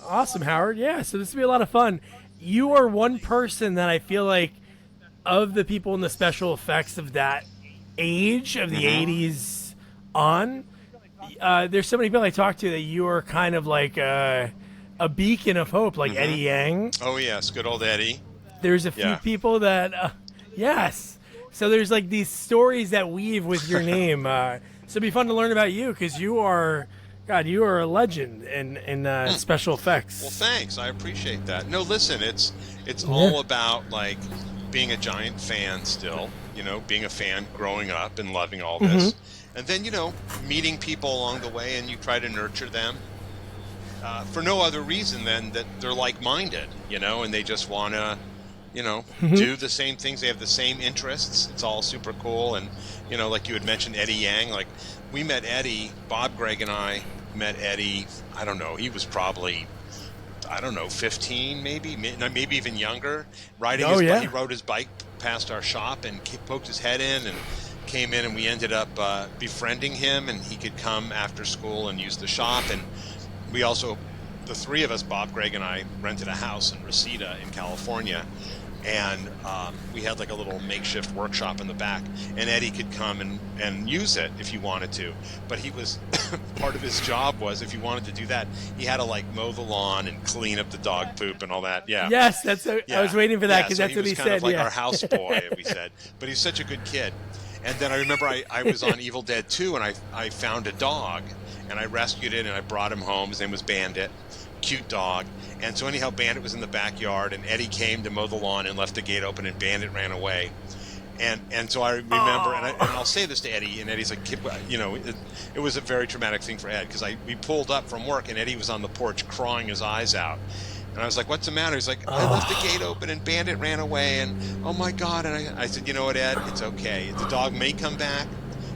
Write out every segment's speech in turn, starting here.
Awesome, Howard. Yeah, so this will be a lot of fun. You are one person that I feel like of the people in the special effects of that age of the Mm-hmm. 80s on. There's so many people I talk to that you are kind of like a beacon of hope, like Eddie Mm-hmm. Yang. Oh yes, good old Eddie. There's a few Yeah. people that, yes. So there's like these stories that weave with your name. So it'd be fun to learn about you because you are, God, you are a legend in special Well, effects. thanks. I appreciate that. No, listen, it's Yeah. all about like being a giant fan still, being a fan growing up and loving all Hmm. this. And then, meeting people along the way and you try to nurture them for no other reason than that they're like-minded, and they just want to, do the same things. They have the same interests. It's all super cool. And, like you had mentioned Eddie Yang, like we met Eddie, Bob, Greg, and I met Eddie, I don't know, he was probably, I don't know, 15 maybe even younger, riding Oh his bike. yeah. He rode his bike past our shop and poked his head in and came in, and we ended up befriending him, and he could come after school and use the shop. And we also, the three of us, Bob, Greg, and I, rented a house in Reseda in California, and we had like a little makeshift workshop in the back, and Eddie could come and use it if he wanted to. But he was part of his job was, if he wanted to do that, he had to like mow the lawn and clean up the dog poop and all that. Yeah. Yes, I was waiting for that because So that's he what was he kind said. of like Yeah. our houseboy, we said. But he's such a good kid. And then I remember I was on Evil Dead 2, and I found a dog, and I rescued it, and I brought him home. His name was Bandit. Cute dog. And so anyhow, Bandit was in the backyard, and Eddie came to mow the lawn and left the gate open, and Bandit ran away. And so I remember, and I'll say this to Eddie, and Eddie's like, it was a very traumatic thing for Ed, because we pulled up from work, and Eddie was on the porch crying his eyes out. And I was like, what's the matter? He's like, I left the gate open and Bandit ran away, and oh my God. And I said, you know what, Ed? It's okay. The dog may come back,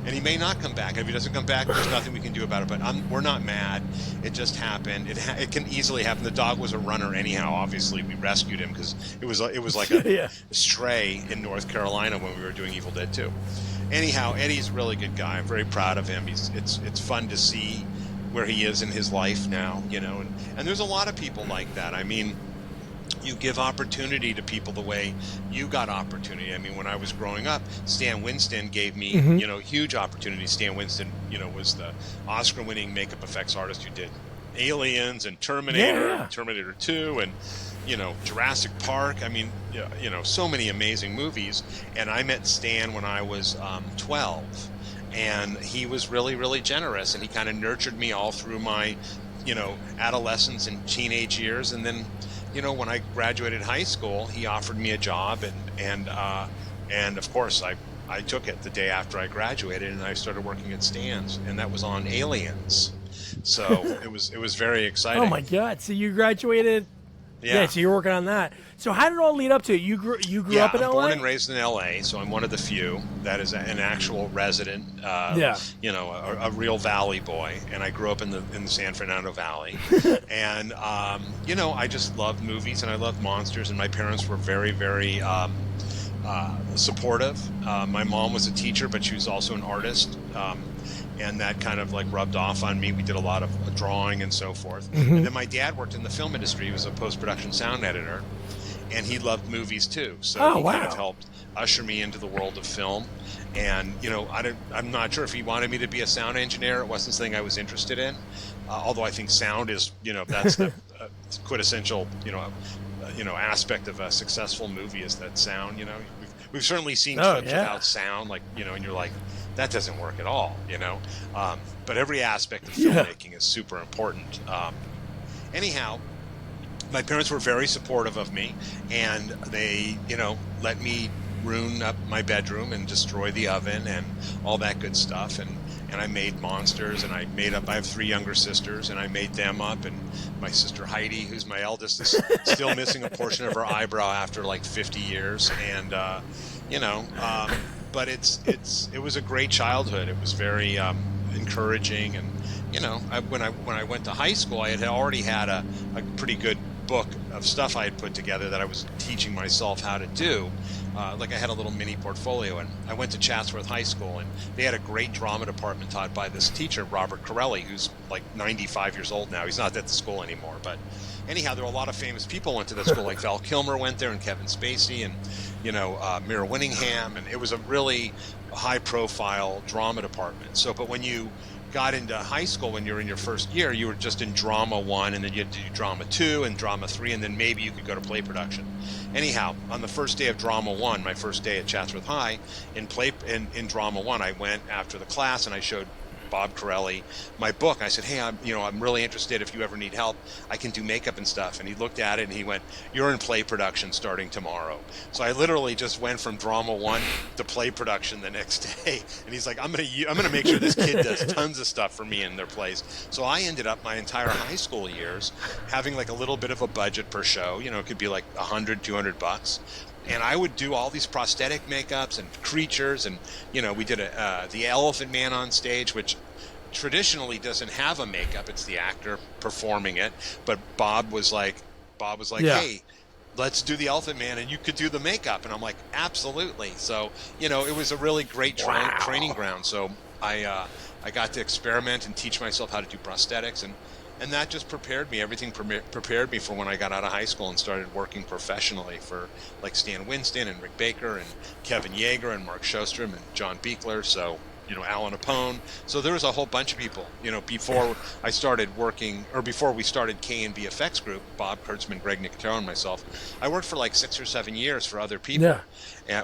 and he may not come back. And if he doesn't come back, there's nothing we can do about it. But we're not mad. It just happened. It can easily happen. The dog was a runner anyhow. Obviously, we rescued him because it was like a Yeah. stray in North Carolina when we were doing Evil Dead 2. Anyhow, Eddie's a really good guy. I'm very proud of him. It's fun to see where he is in his life now, and there's a lot of people like that. I mean, you give opportunity to people the way you got opportunity. I mean, when I was growing up, Stan Winston gave me, huge opportunity. Stan Winston, was the Oscar-winning makeup effects artist who did Aliens and Terminator, Yeah. and Terminator 2, and Jurassic Park. I mean, so many amazing movies. And I met Stan when I was 12. And he was really, really generous, and he kind of nurtured me all through my, adolescence and teenage years. And then, when I graduated high school, he offered me a job, and of course I took it the day after I graduated, and I started working at Stan's, and that was on Aliens. So it was very exciting. Oh my God! So you graduated. Yeah. So you're working on that. So how did it all lead up to it? You grew up in I'm LA. born and raised in LA, so I'm one of the few that is an actual resident. Yeah. A real Valley boy, and I grew up in the San Fernando Valley, and I just loved movies and I loved monsters, and my parents were very, very supportive. My mom was a teacher, but she was also an artist. And that kind of like rubbed off on me. We did a lot of drawing and so forth. And then my dad worked in the film industry. He was a post-production sound editor, and he loved movies too. So he kind of helped usher me into the world of film. And I'm not sure if he wanted me to be a sound engineer. It wasn't something I was interested in. Although I think sound is, that's the quintessential, aspect of a successful movie is that sound. We've certainly seen clips without sound, like, and you're like, that doesn't work at all, but every aspect of filmmaking is super important. Anyhow, my parents were very supportive of me, and they, let me ruin up my bedroom and destroy the oven and all that good stuff. And I made monsters, and I have 3 younger sisters, and I made them up. And my sister Heidi, who's my eldest, is still missing a portion of her eyebrow after like 50 years. And, but it was a great childhood. It was very encouraging. And, when I went to high school, I had already had a pretty good book of stuff I had put together that I was teaching myself how to do. Like I had a little mini portfolio, and I went to Chatsworth High School, and they had a great drama department taught by this teacher, Robert Corelli, who's like 95 years old now. He's not at the school anymore, but anyhow, there were a lot of famous people went to that school, like Val Kilmer went there, and Kevin Spacey, and Mira Winningham, and it was a really high-profile drama department. So, but when you got into high school, when you were in your first year, you were just in drama 1, and then you had to do drama 2 and drama 3, and then maybe you could go to play production. Anyhow, on the first day of drama 1, my first day at Chatsworth High, in in drama 1, I went after the class and I showed Bob Corelli my book. I said, hey, I'm really interested. If you ever need help, I can do makeup and stuff. And he looked at it and he went, you're in play production starting tomorrow. So I literally just went from drama 1 to play production the next day. And he's like, I'm gonna make sure this kid does tons of stuff for me in their plays. So I ended up my entire high school years having like a little bit of a budget per show. It could be like $100-$200. And I would do all these prosthetic makeups and creatures, and we did the Elephant Man on stage, which traditionally doesn't have a makeup; it's the actor performing it. But Bob was like, Yeah. hey, let's do the Elephant Man, and you could do the makeup. And I'm like, absolutely. So it was a really great training ground. So I got to experiment and teach myself how to do prosthetics, and that just prepared me. Everything prepared me for when I got out of high school and started working professionally for like Stan Winston and Rick Baker and Kevin Yeager and Mark Shostrom and John Beekler. So, Alan Apone. So there was a whole bunch of people, before I started working, or before we started KNB FX Group, Bob Kurtzman, Greg Nicotero, and myself, I worked for like 6 or 7 years for other people,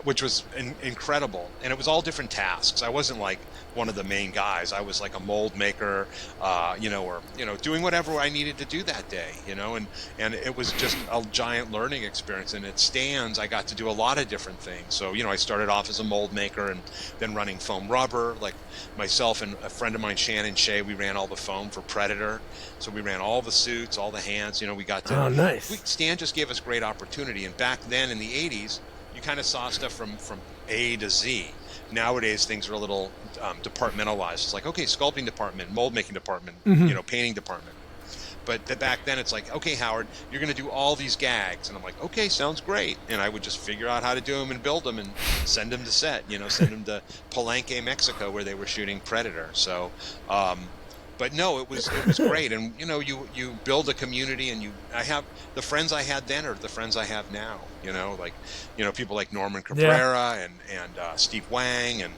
which was incredible. And it was all different tasks. I wasn't like one of the main guys. I was like a mold maker, or doing whatever I needed to do that day, and it was just a giant learning experience. And at Stan's, I got to do a lot of different things. So, I started off as a mold maker and then running foam rubber. Like myself and a friend of mine, Shannon Shea, we ran all the foam for Predator. So we ran all the suits, all the hands, we got to. Oh, nice. Stan just gave us great opportunity. And back then in the 80s, you kind of saw stuff from A to Z. Nowadays, things are a little departmentalized. It's like, okay, sculpting department, mold making department, painting department. But back then, it's like, okay, Howard, you're going to do all these gags. And I'm like, okay, sounds great. And I would just figure out how to do them and build them and send them to set, send them to Palenque, Mexico, where they were shooting Predator. So, but no, it was great. And, you build a community, and I have the friends I had then are the friends I have now, people like Norman Cabrera and Steve Wang and,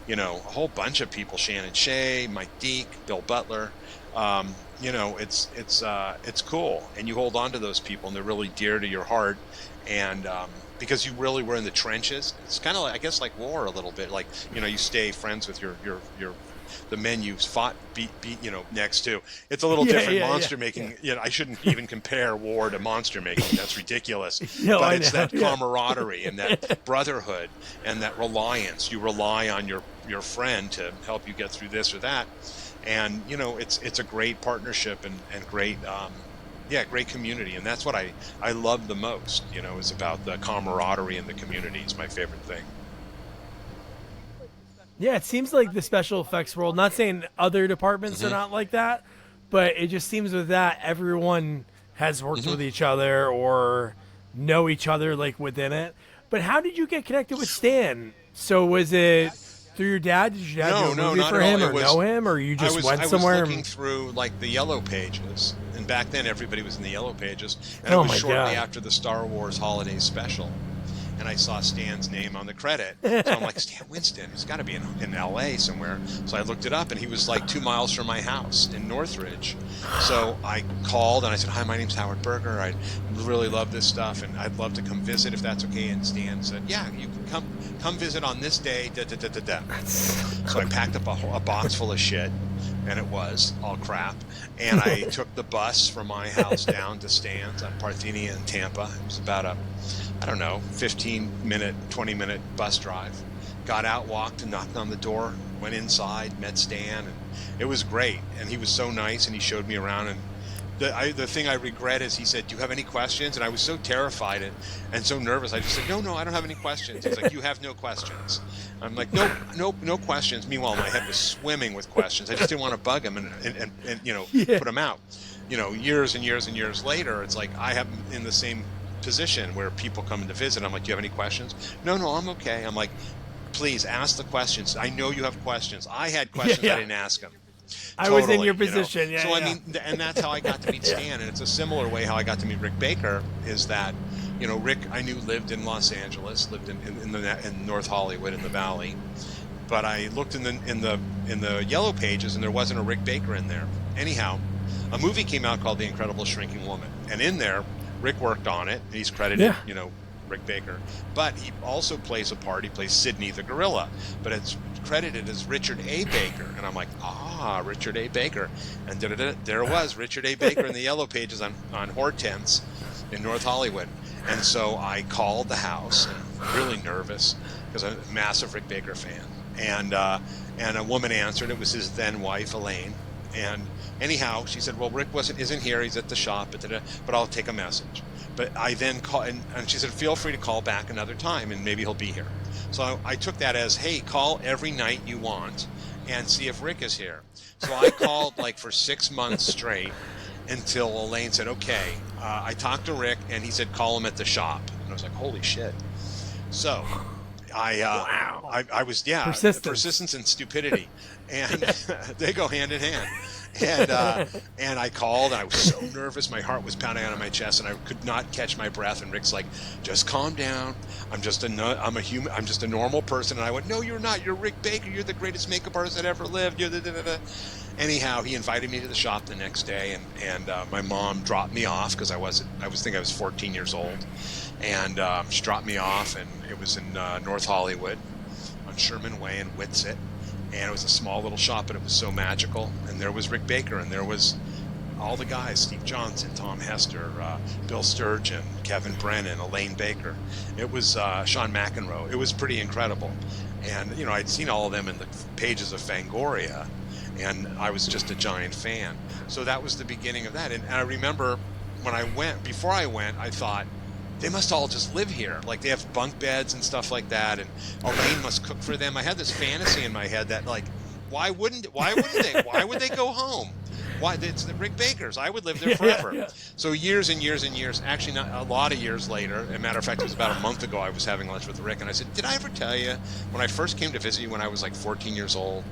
a whole bunch of people, Shannon Shea, Mike Deek, Bill Butler. It's cool, and you hold on to those people, and they're really dear to your heart, and because you really were in the trenches. It's kind of like, I guess, like war a little bit. Like you stay friends with your the men you fought beat next to. It's a little different. Monster making. I shouldn't even compare war to monster making. That's ridiculous. But it's that camaraderie and that brotherhood and that reliance. You rely on your friend to help you get through this or that. And it's a great partnership and great great community, and that's what I love the most. Is about the camaraderie and the community is my favorite thing. Yeah, it seems like the special effects world, not saying other departments are not like that, but it just seems with that everyone has worked with each other or know each other like within it. But how did you get connected with Stan? So was it through your dad? Did your dad do a movie for him or know him, or you just went somewhere? I was looking through like the Yellow Pages, and back then everybody was in the Yellow Pages, and it was shortly after the Star Wars Holiday Special, and I saw Stan's name on the credit. So I'm like, Stan Winston, he's got to be in L.A. somewhere. So I looked it up, and he was like 2 miles from my house in Northridge. So I called, and I said, hi, my name's Howard Berger. I really love this stuff, and I'd love to come visit if that's okay. And Stan said, yeah, you can come visit on this day, da-da-da-da-da. So I packed up a box full of shit, and it was all crap. And I took the bus from my house down to Stan's on Parthenia in Tampa. It was about a 15-minute, 20-minute bus drive. Got out, walked, and knocked on the door, went inside, met Stan, and it was great. And he was so nice, and he showed me around, and the thing I regret is he said, "Do you have any questions?" And I was so terrified and so nervous. I just said, "No, I don't have any questions." He's like, "You have no questions." I'm like, "Nope, no questions." Meanwhile, my head was swimming with questions. I just didn't want to bug him and put him out. Years and years and years later, it's like I have in the same position where people come to visit. I'm like, "Do you have any questions?" No, I'm okay. I'm like, "Please ask the questions. I know you have questions." I had questions I didn't ask him. I was in your position, So I mean, and that's how I got to meet Stan, and it's a similar way how I got to meet Rick Baker. Is that, Rick I knew lived in Los Angeles, lived in North Hollywood in the Valley, but I looked in the Yellow Pages, and there wasn't a Rick Baker in there. Anyhow, a movie came out called The Incredible Shrinking Woman, and in there, Rick worked on it, and he's credited, Rick Baker, but he also plays a part. He plays Sidney the gorilla, but it's credited as Richard A. Baker, and I'm like, Richard A. Baker, and there it was, Richard A. Baker in the Yellow Pages on Hortense in North Hollywood. And so I called the house, and really nervous because I'm a massive Rick Baker fan, and a woman answered. It was his then wife, Elaine, and anyhow, she said, "Well, Rick isn't here. He's at the shop, but I'll take a message." But I then called, and she said, "Feel free to call back another time, and maybe he'll be here." So I took that as, "Hey, call every night you want and see if Rick is here." So I called like for 6 months straight until Elaine said, "Okay." I talked to Rick, and he said, "Call him at the shop." And I was like, "Holy shit!" So I was persistence and stupidity, and they go hand in hand. And I called, and I was so nervous. My heart was pounding out of my chest, and I could not catch my breath. And Rick's like, "Just calm down. I'm a human. I'm just a normal person." And I went, "No, you're not. You're Rick Baker. You're the greatest makeup artist that ever lived." Anyhow, he invited me to the shop the next day, and my mom dropped me off because I was 14 years old, and she dropped me off, and it was in North Hollywood on Sherman Way in Whitsett. And it was a small little shop, but it was so magical. And there was Rick Baker, and there was all the guys, Steve Johnson, Tom Hester, Bill Sturgeon, Kevin Brennan, Elaine Baker. It was Sean McEnroe. It was pretty incredible. And, I'd seen all of them in the pages of Fangoria, and I was just a giant fan. So that was the beginning of that. And I remember before I went, I thought, they must all just live here. Like, they have bunk beds and stuff like that, and Elaine must cook for them. I had this fantasy in my head that, like, why wouldn't they? Why would they go home? Why? It's the Rick Bakers. I would live there forever. Yeah. So years and years and years, actually not a lot of years later, as a matter of fact, it was about a month ago, I was having lunch with Rick, and I said, "Did I ever tell you, when I first came to visit you when I was like 14 years old,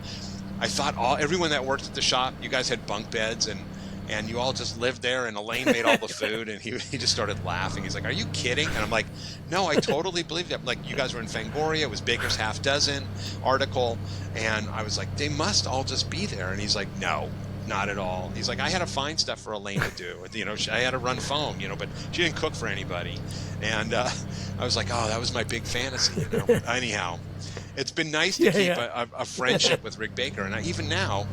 I thought everyone that worked at the shop, you guys had bunk beds, and you all just lived there, and Elaine made all the food," and he just started laughing. He's like, "Are you kidding?" And I'm like, "No, I totally believed it." Like, you guys were in Fangoria, it was Baker's Half Dozen article, and I was like, they must all just be there. And he's like, "No, not at all." He's like, "I had to find stuff for Elaine to do. I had to run foam, but she didn't cook for anybody." And I was like, "Oh, that was my big fantasy." Anyhow, it's been nice to keep a friendship with Rick Baker, and even now.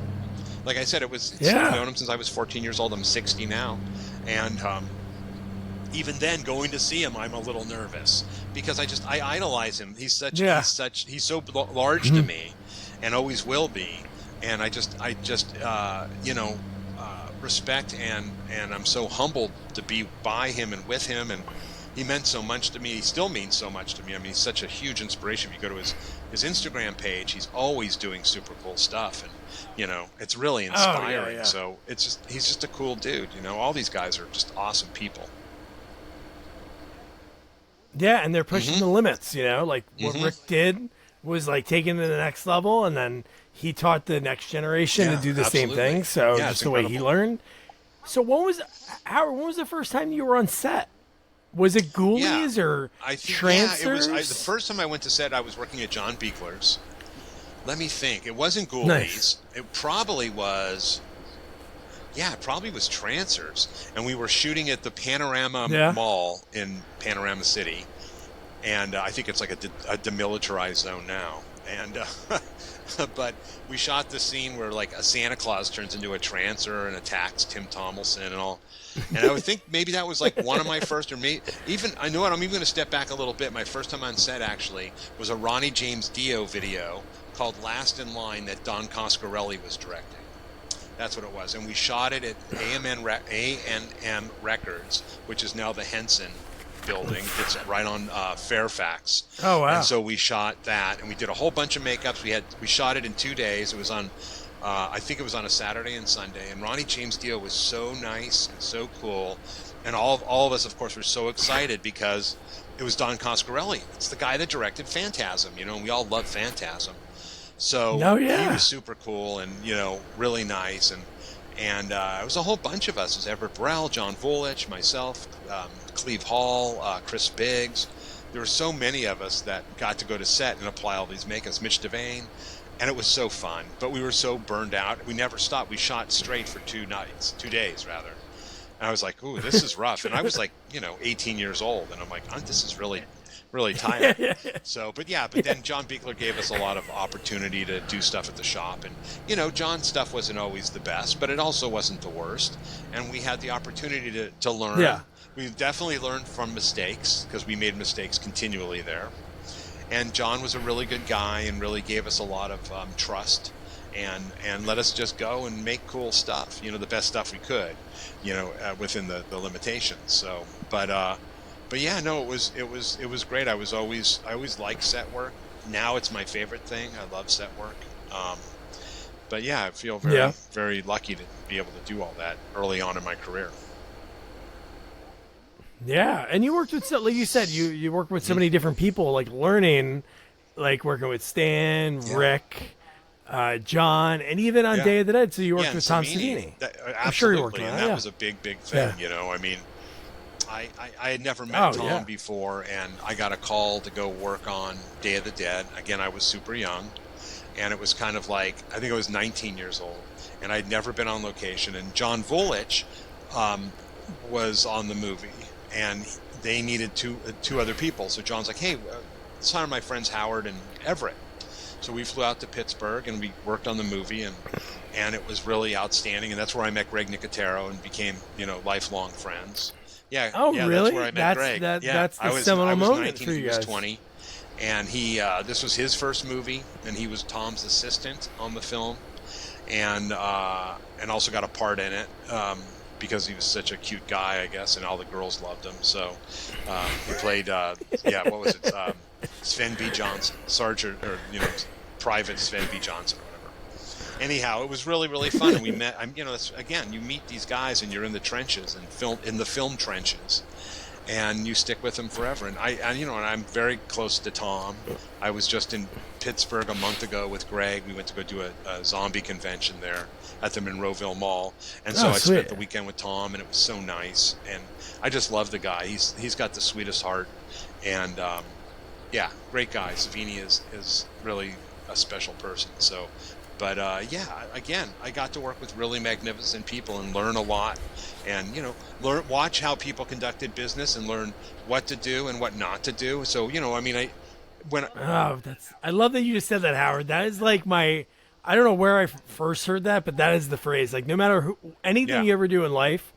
Like I said, I've known him since I was 14 years old. I'm 60 now. And even then, going to see him, I'm a little nervous because I idolize him. He's so large to me, and always will be. And I just respect and I'm so humbled to be by him and with him. And he meant so much to me. He still means so much to me. I mean, he's such a huge inspiration. If you go to his Instagram page, he's always doing super cool stuff, and it's really inspiring. Oh, yeah. So he's just a cool dude. All these guys are just awesome people. Yeah, and they're pushing the limits. Like what Rick did was like taking it to the next level, and then he taught the next generation to do the same thing. So just the way he learned. So when was the first time you were on set? Was it Ghoulies or Trancers? Yeah, it was. The first time I went to set, I was working at John Beekler's. Let me think. It wasn't Ghoulies. Nice. It probably was. Yeah, it probably was Trancers. And we were shooting at the Panorama Mall in Panorama City. And I think it's like a demilitarized zone now. And but we shot the scene where like a Santa Claus turns into a Trancer and attacks Tim Tomlinson and all. And I would think maybe that was like one of my first, or maybe even, I know what, I'm even going to step back a little bit. My first time on set actually was a Ronnie James Dio video called Last in Line that Don Coscarelli was directing. That's what it was. And we shot it at A&M Records, which is now the Henson building. It's right on Fairfax. Oh, wow. And so we shot that, and we did a whole bunch of makeups. We shot it in 2 days. It was on, I think it was on a Saturday and Sunday. And Ronnie James Dio was so nice and so cool. And all of us, of course, were so excited because it was Don Coscarelli. It's the guy that directed Phantasm, you know, and we all love Phantasm. So he was super cool and, you know, really nice. And it was a whole bunch of us. It was Everett Burrell, John Volich, myself, Cleve Hall, Chris Biggs. There were so many of us that got to go to set and apply all these makeups. Mitch Devane. And it was so fun. But we were so burned out. We never stopped. We shot straight for 2 days, rather. And I was like, ooh, this is rough. And I was like, you know, 18 years old. And I'm like, oh, this is really, really tiring. So, but then John Buechler gave us a lot of opportunity to do stuff at the shop. And, you know, John's stuff wasn't always the best, but it also wasn't the worst. And we had the opportunity to learn. Yeah. We definitely learned from mistakes because we made mistakes continually there. And John was a really good guy and really gave us a lot of trust and let us just go and make cool stuff, you know, the best stuff we could, you know, within the limitations. So, but yeah, no, it was great. I always liked set work. Now it's my favorite thing. I love set work. But yeah, I feel very lucky to be able to do all that early on in my career. Yeah, and you worked with, like you said, you worked with so many different people, like learning, like working with Stan, Rick, John, and even on Day of the Dead. So you worked with Tom Savini. I'm sure you worked with that. Was a big thing. You know, I mean, I had never met Tom before, and I got a call to go work on Day of the Dead. Again, I was super young, and it was kind of like, I think I was 19 years old, and I'd never been on location. And John Volich was on the movie. And they needed two other people. So John's like, hey, let's hire my friends Howard and Everett. So we flew out to Pittsburgh and we worked on the movie, and it was really outstanding. And that's where I met Greg Nicotero and became, you know, lifelong friends. Yeah. Oh, yeah, really? That's where I met Greg. That's the seminal moment 19, for you guys. He was 20. And this was his first movie, and he was Tom's assistant on the film, and also got a part in it. Because he was such a cute guy, I guess, and all the girls loved him. So he played, what was it? Sven B. Johnson, Sergeant, or, you know, Private Sven B. Johnson, or whatever. Anyhow, it was really, really fun. And we met, you know, again, you meet these guys and you're in the trenches and in the film trenches, and you stick with them forever. And I'm very close to Tom. I was just in Pittsburgh a month ago with Greg. We went to go do a zombie convention there at the Monroeville Mall, and so I spent the weekend with Tom, and it was so nice. And I just love the guy. He's got the sweetest heart, and great guy. Savini is really a special person. So, but again, I got to work with really magnificent people and learn a lot, and, you know, watch how people conducted business and learn what to do and what not to do. So, you know, I mean, I love that you just said that, Howard. That is like I don't know where I first heard that, but that is the phrase. Like, no matter anything you ever do in life,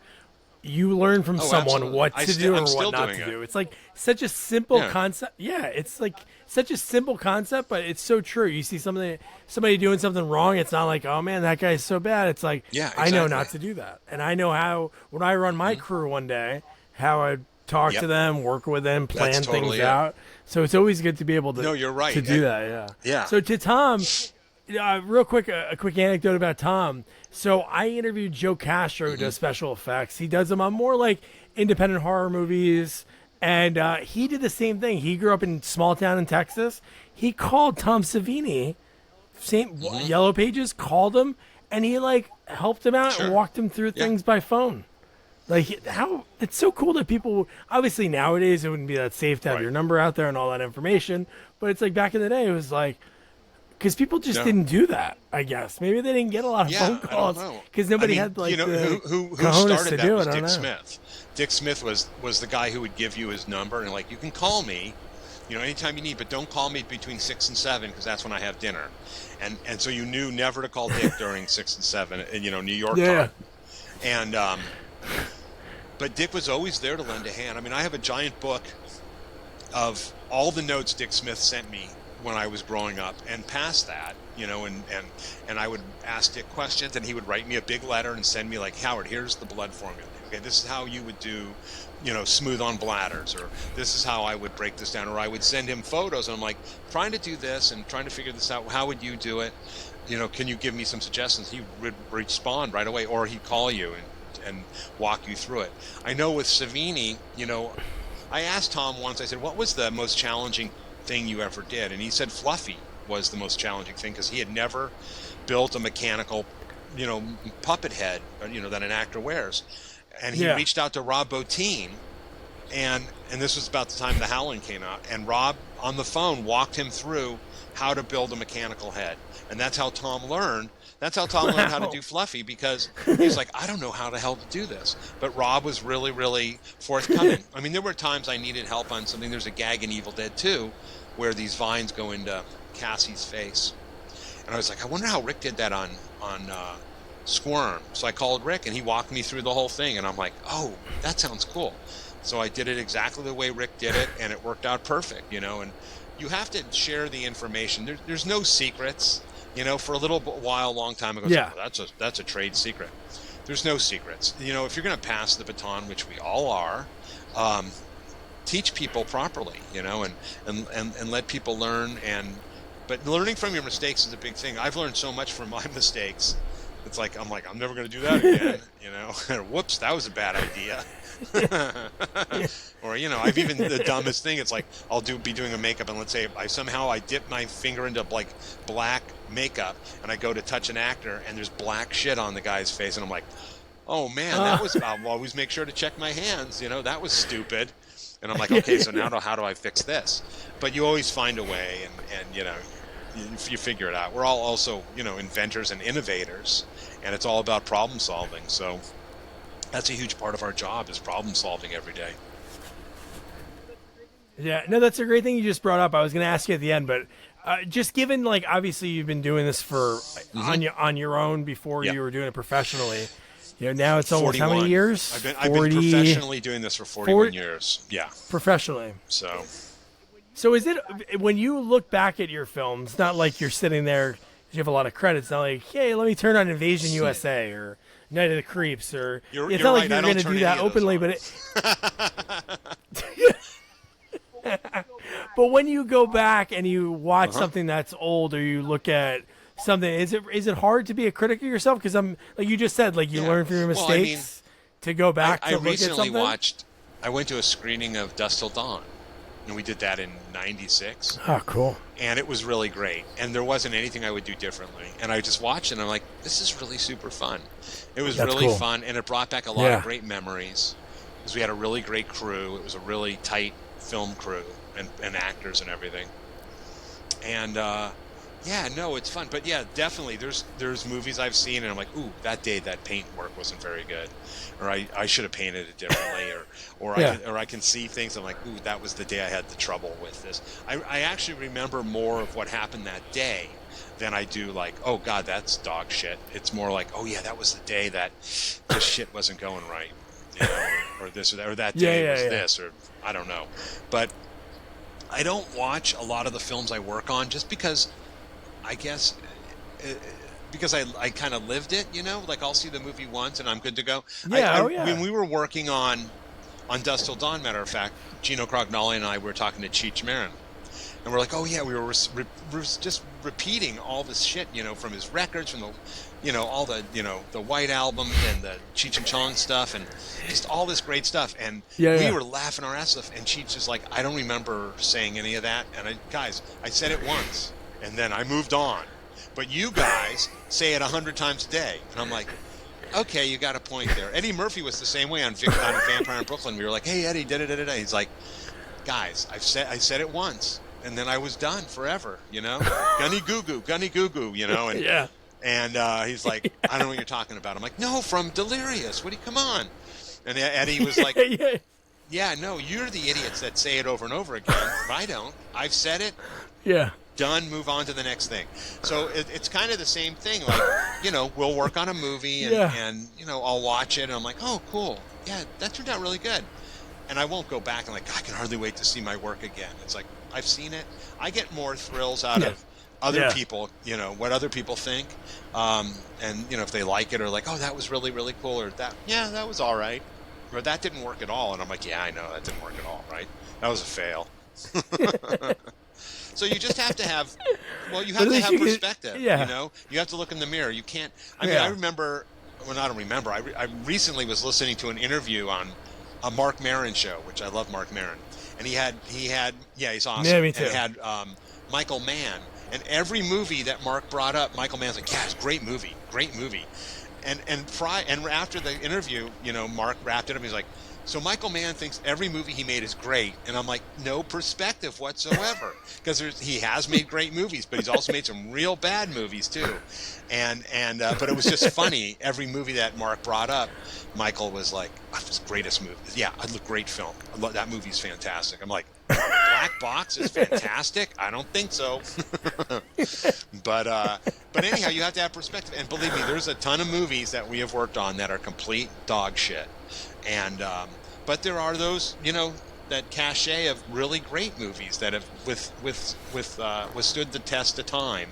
you learn from someone what to do or what not to do. It's like such a simple concept. Yeah, it's like such a simple concept, but it's so true. You see somebody doing something wrong, it's not like, oh man, that guy's so bad. It's like, I know not to do that. And I know how, when I run my crew one day, how I talk to them, work with them, plan things out. So it's always good to be able to, you're right. to do that. Yeah. So to Tom, real quick, a quick anecdote about Tom. So I interviewed Joe Castro, who does special effects. He does them on more like independent horror movies, and he did the same thing. He grew up in small town in Texas. He called Tom Savini, Yellow Pages, called him, and he like helped him out and walked him through things by phone. Like, how it's so cool that people, obviously nowadays it wouldn't be that safe to have your number out there and all that information, but it's like back in the day it was like, because people just didn't do that, I guess. Maybe they didn't get a lot of phone calls because nobody had like, you know, who started that was Dick Smith. Dick Smith was the guy who would give you his number and like, you can call me, you know, anytime you need, but don't call me between 6 and 7 because that's when I have dinner. And so you knew never to call Dick during 6 and 7, and, you know, New York time. And but Dick was always there to lend a hand. I mean, I have a giant book of all the notes Dick Smith sent me when I was growing up, and past that, you know, and I would ask Dick questions, and he would write me a big letter and send me like, Howard, here's the blood formula. Okay, this is how you would do, you know, smooth on bladders, or this is how I would break this down, or I would send him photos, and I'm like, trying to do this and trying to figure this out. How would you do it? You know, can you give me some suggestions? He would respond right away, or he'd call you and walk you through it. I know with Savini, you know, I asked Tom once, I said, what was the most challenging thing you ever did? And he said Fluffy was the most challenging thing, because he had never built a mechanical, you know, puppet head, you know, that an actor wears. And he reached out to Rob Bottin, and this was about the time The Howling came out, and Rob on the phone walked him through how to build a mechanical head. And that's how Tom learned. That's how Tom learned how to do Fluffy, because he's like, I don't know how the hell to do this. But Rob was really, really forthcoming. I mean, there were times I needed help on something. There's a gag in Evil Dead 2 where these vines go into Cassie's face. And I was like, I wonder how Rick did that on Squirm. So I called Rick, and he walked me through the whole thing. And I'm like, oh, that sounds cool. So I did it exactly the way Rick did it, and it worked out perfect, you know. And you have to share the information. There's no secrets. You know, for a little while, long time ago, that's a trade secret. There's no secrets. You know, if you're going to pass the baton, which we all are, teach people properly, you know, and let people learn. But learning from your mistakes is a big thing. I've learned so much from my mistakes. It's like, I'm never going to do that again, you know. Whoops, that was a bad idea. Or, you know, I've even, the dumbest thing, it's like I'll be doing a makeup, and let's say I dip my finger into like black makeup, and I go to touch an actor, and there's black shit on the guy's face, and I'm like, oh man, that was, I'll always make sure to check my hands, you know, that was stupid. And I'm like, okay, so now how do I fix this? But you always find a way, and you know, you figure it out. We're all also, you know, inventors and innovators, and it's all about problem solving. So that's a huge part of our job, is problem solving every day. Yeah, no, that's a great thing you just brought up. I was going to ask you at the end, but just given, like, obviously you've been doing this for on your own before you were doing it professionally. You know, now it's almost 41. How many years? I've been professionally doing this for 41 years. Yeah. Professionally. So is it, when you look back at your films, not like you're sitting there, you have a lot of credits, not like, hey, let me turn on Invasion USA or Night of the Creeps, or it's not like you're going to do that openly, but but when you go back and you watch something that's old, or you look at something, is it hard to be a critic of yourself? Because I'm, like you just said, like you learn from your mistakes to go back to look at something. I went to a screening of Dusk Till Dawn, and we did that in '96. Oh, cool. And it was really great, and there wasn't anything I would do differently. And I just watched it, and I'm like, this is really super fun. It was really cool. Fun, and it brought back a lot of great memories, because we had a really great crew. It was a really tight film crew, and actors and everything. And it's fun. But yeah, definitely there's movies I've seen, and I'm like, ooh, that day that paint work wasn't very good, or I should have painted it differently, or I can see things, I'm like, ooh, that was the day I had the trouble with this. I actually remember more of what happened that day than I do like, oh god, that's dog shit. It's more like, oh yeah, that was the day that this shit wasn't going right, you know, or this or that, or that day was this, or I don't know. But I don't watch a lot of the films I work on, just because I guess because I kind of lived it, you know, like I'll see the movie once and I'm good to go. When we were working on Dusk Till Dawn, matter of fact, Gino Crognoli and I were talking to Cheech Marin, and we're like, oh yeah, we were just repeating all this shit, you know, from his records, from the, you know, all the, you know, the White Album and the Cheech and Chong stuff, and just all this great stuff. And we were laughing our ass off, and Cheech is like, I don't remember saying any of that. And I said it once, and then I moved on. But you guys say it 100 times a day. And I'm like, okay, you got a point there. Eddie Murphy was the same way on Vampire in Brooklyn. We were like, hey, Eddie, da-da-da-da-da. He's like, guys, I said it once, and then I was done forever, you know? Gunny goo goo, you know? And, and he's like, I don't know what you're talking about. I'm like, no, from Delirious. Come on. And Eddie was like, yeah, no, you're the idiots that say it over and over again. I don't. I've said it. Yeah. Done, move on to the next thing. So it's kind of the same thing. Like, you know, we'll work on a movie, and you know, I'll watch it, and I'm like, oh, cool. Yeah, that turned out really good. and I won't go back and like, I can hardly wait to see my work again. It's like, I've seen it. I get more thrills out of other people, you know, what other people think. And, you know, if they like it or like, oh, that was really, really cool, or that was all right. Or that didn't work at all. And I'm like, yeah, I know that didn't work at all, right? That was a fail. So you just have to have, you have to have perspective, you know? You have to look in the mirror. You can't, I mean, I remember, well, I don't remember. I recently was listening to an interview on a Mark Maron show, which I love Mark Maron. And he had, he's awesome. Yeah, me too. And he had Michael Mann. And every movie that Mark brought up, Michael Mann's like, yeah, it's a great movie. And after the interview, you know, Mark wrapped it up. He's like, so Michael Mann thinks every movie he made is great. And I'm like, no perspective whatsoever. Because he has made great movies, but he's also made some real bad movies too. But it was just funny. Every movie that Mark brought up, Michael was like, oh, it's the greatest movie. Yeah, great film. That movie's fantastic. I'm like, Black Box is fantastic? I don't think so. But anyhow, you have to have perspective. And believe me, there's a ton of movies that we have worked on that are complete dog shit. And but there are those, you know, that cachet of really great movies that have withstood the test of time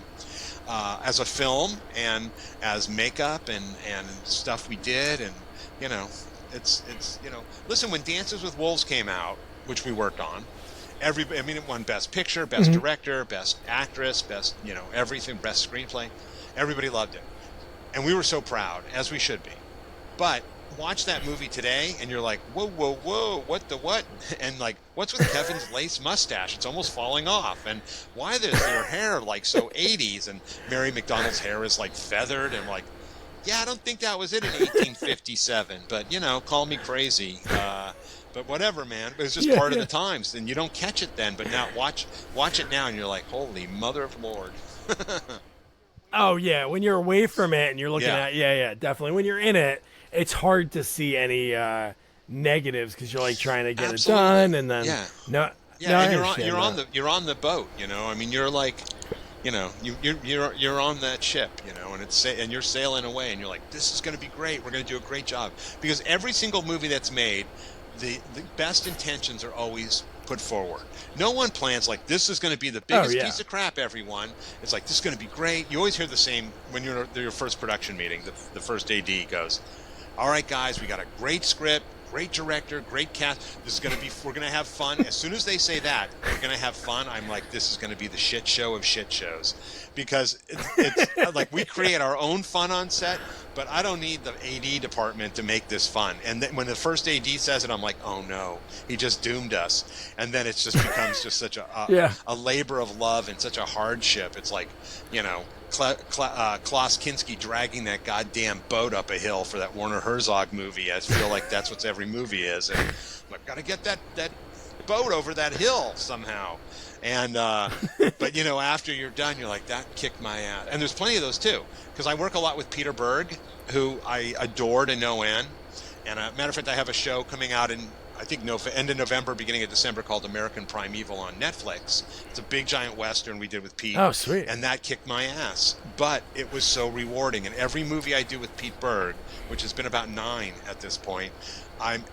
as a film and as makeup and stuff we did. And you know, it's you know, listen, when Dances with Wolves came out, which we worked on, it won Best Picture, Best Director, Best Actress, Best, you know, everything, Best Screenplay. Everybody loved it, and we were so proud, as we should be. But watch that movie today and you're like, whoa, what? And like, what's with Kevin's lace mustache? It's almost falling off. And why is their hair like so 80s? And Mary McDonald's hair is like feathered. And like, yeah, I don't think that was it in 1857. But, you know, call me crazy. But whatever, man. It was just part of the times. And you don't catch it then. But now watch it now and you're like, holy mother of Lord. Oh, yeah. When you're away from it and you're looking at, definitely. When you're in it, it's hard to see any negatives because you're like trying to get it done, and then you're on the boat, you know. I mean, you're like, you know, you're on that ship, you know, and you're sailing away, and you're like, this is going to be great. We're going to do a great job, because every single movie that's made, the best intentions are always put forward. No one plans like, this is going to be the biggest piece of crap, everyone. It's like, this is going to be great. You always hear the same when you're at your first production meeting. The first AD goes, all right, guys, we got a great script, great director, great cast. We're going to have fun. As soon as they say that, we're going to have fun, I'm like, this is going to be the shit show of shit shows. Because it's like, we create our own fun on set, but I don't need the AD department to make this fun. And then when the first AD says it, I'm like, oh no, he just doomed us. And then it just becomes just such a labor of love and such a hardship. It's like, you know, Klaus Kinski dragging that goddamn boat up a hill for that Werner Herzog movie. I feel like that's what every movie is. And I've got to get that boat over that hill somehow. And but you know, after you're done, you're like, that kicked my ass. And there's plenty of those too, because I work a lot with Peter Berg, who I adore to no end. And matter of fact, I have a show coming out in, I think, end of November, beginning of December, called American Primeval on Netflix. It's a big giant Western we did with Pete. Oh, sweet. And that kicked my ass. But it was so rewarding. And every movie I do with Pete Berg, which has been about 9 at this point, I'm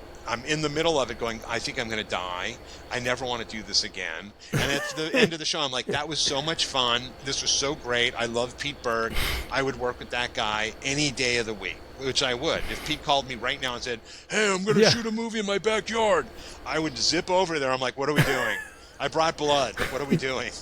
in the middle of it going, I think I'm going to die. I never want to do this again. And at the end of the show, I'm like, that was so much fun. This was so great. I love Pete Berg. I would work with that guy any day of the week, which I would. If Pete called me right now and said, hey, I'm going to shoot a movie in my backyard, I would zip over there. I'm like, what are we doing? I brought blood. What are we doing?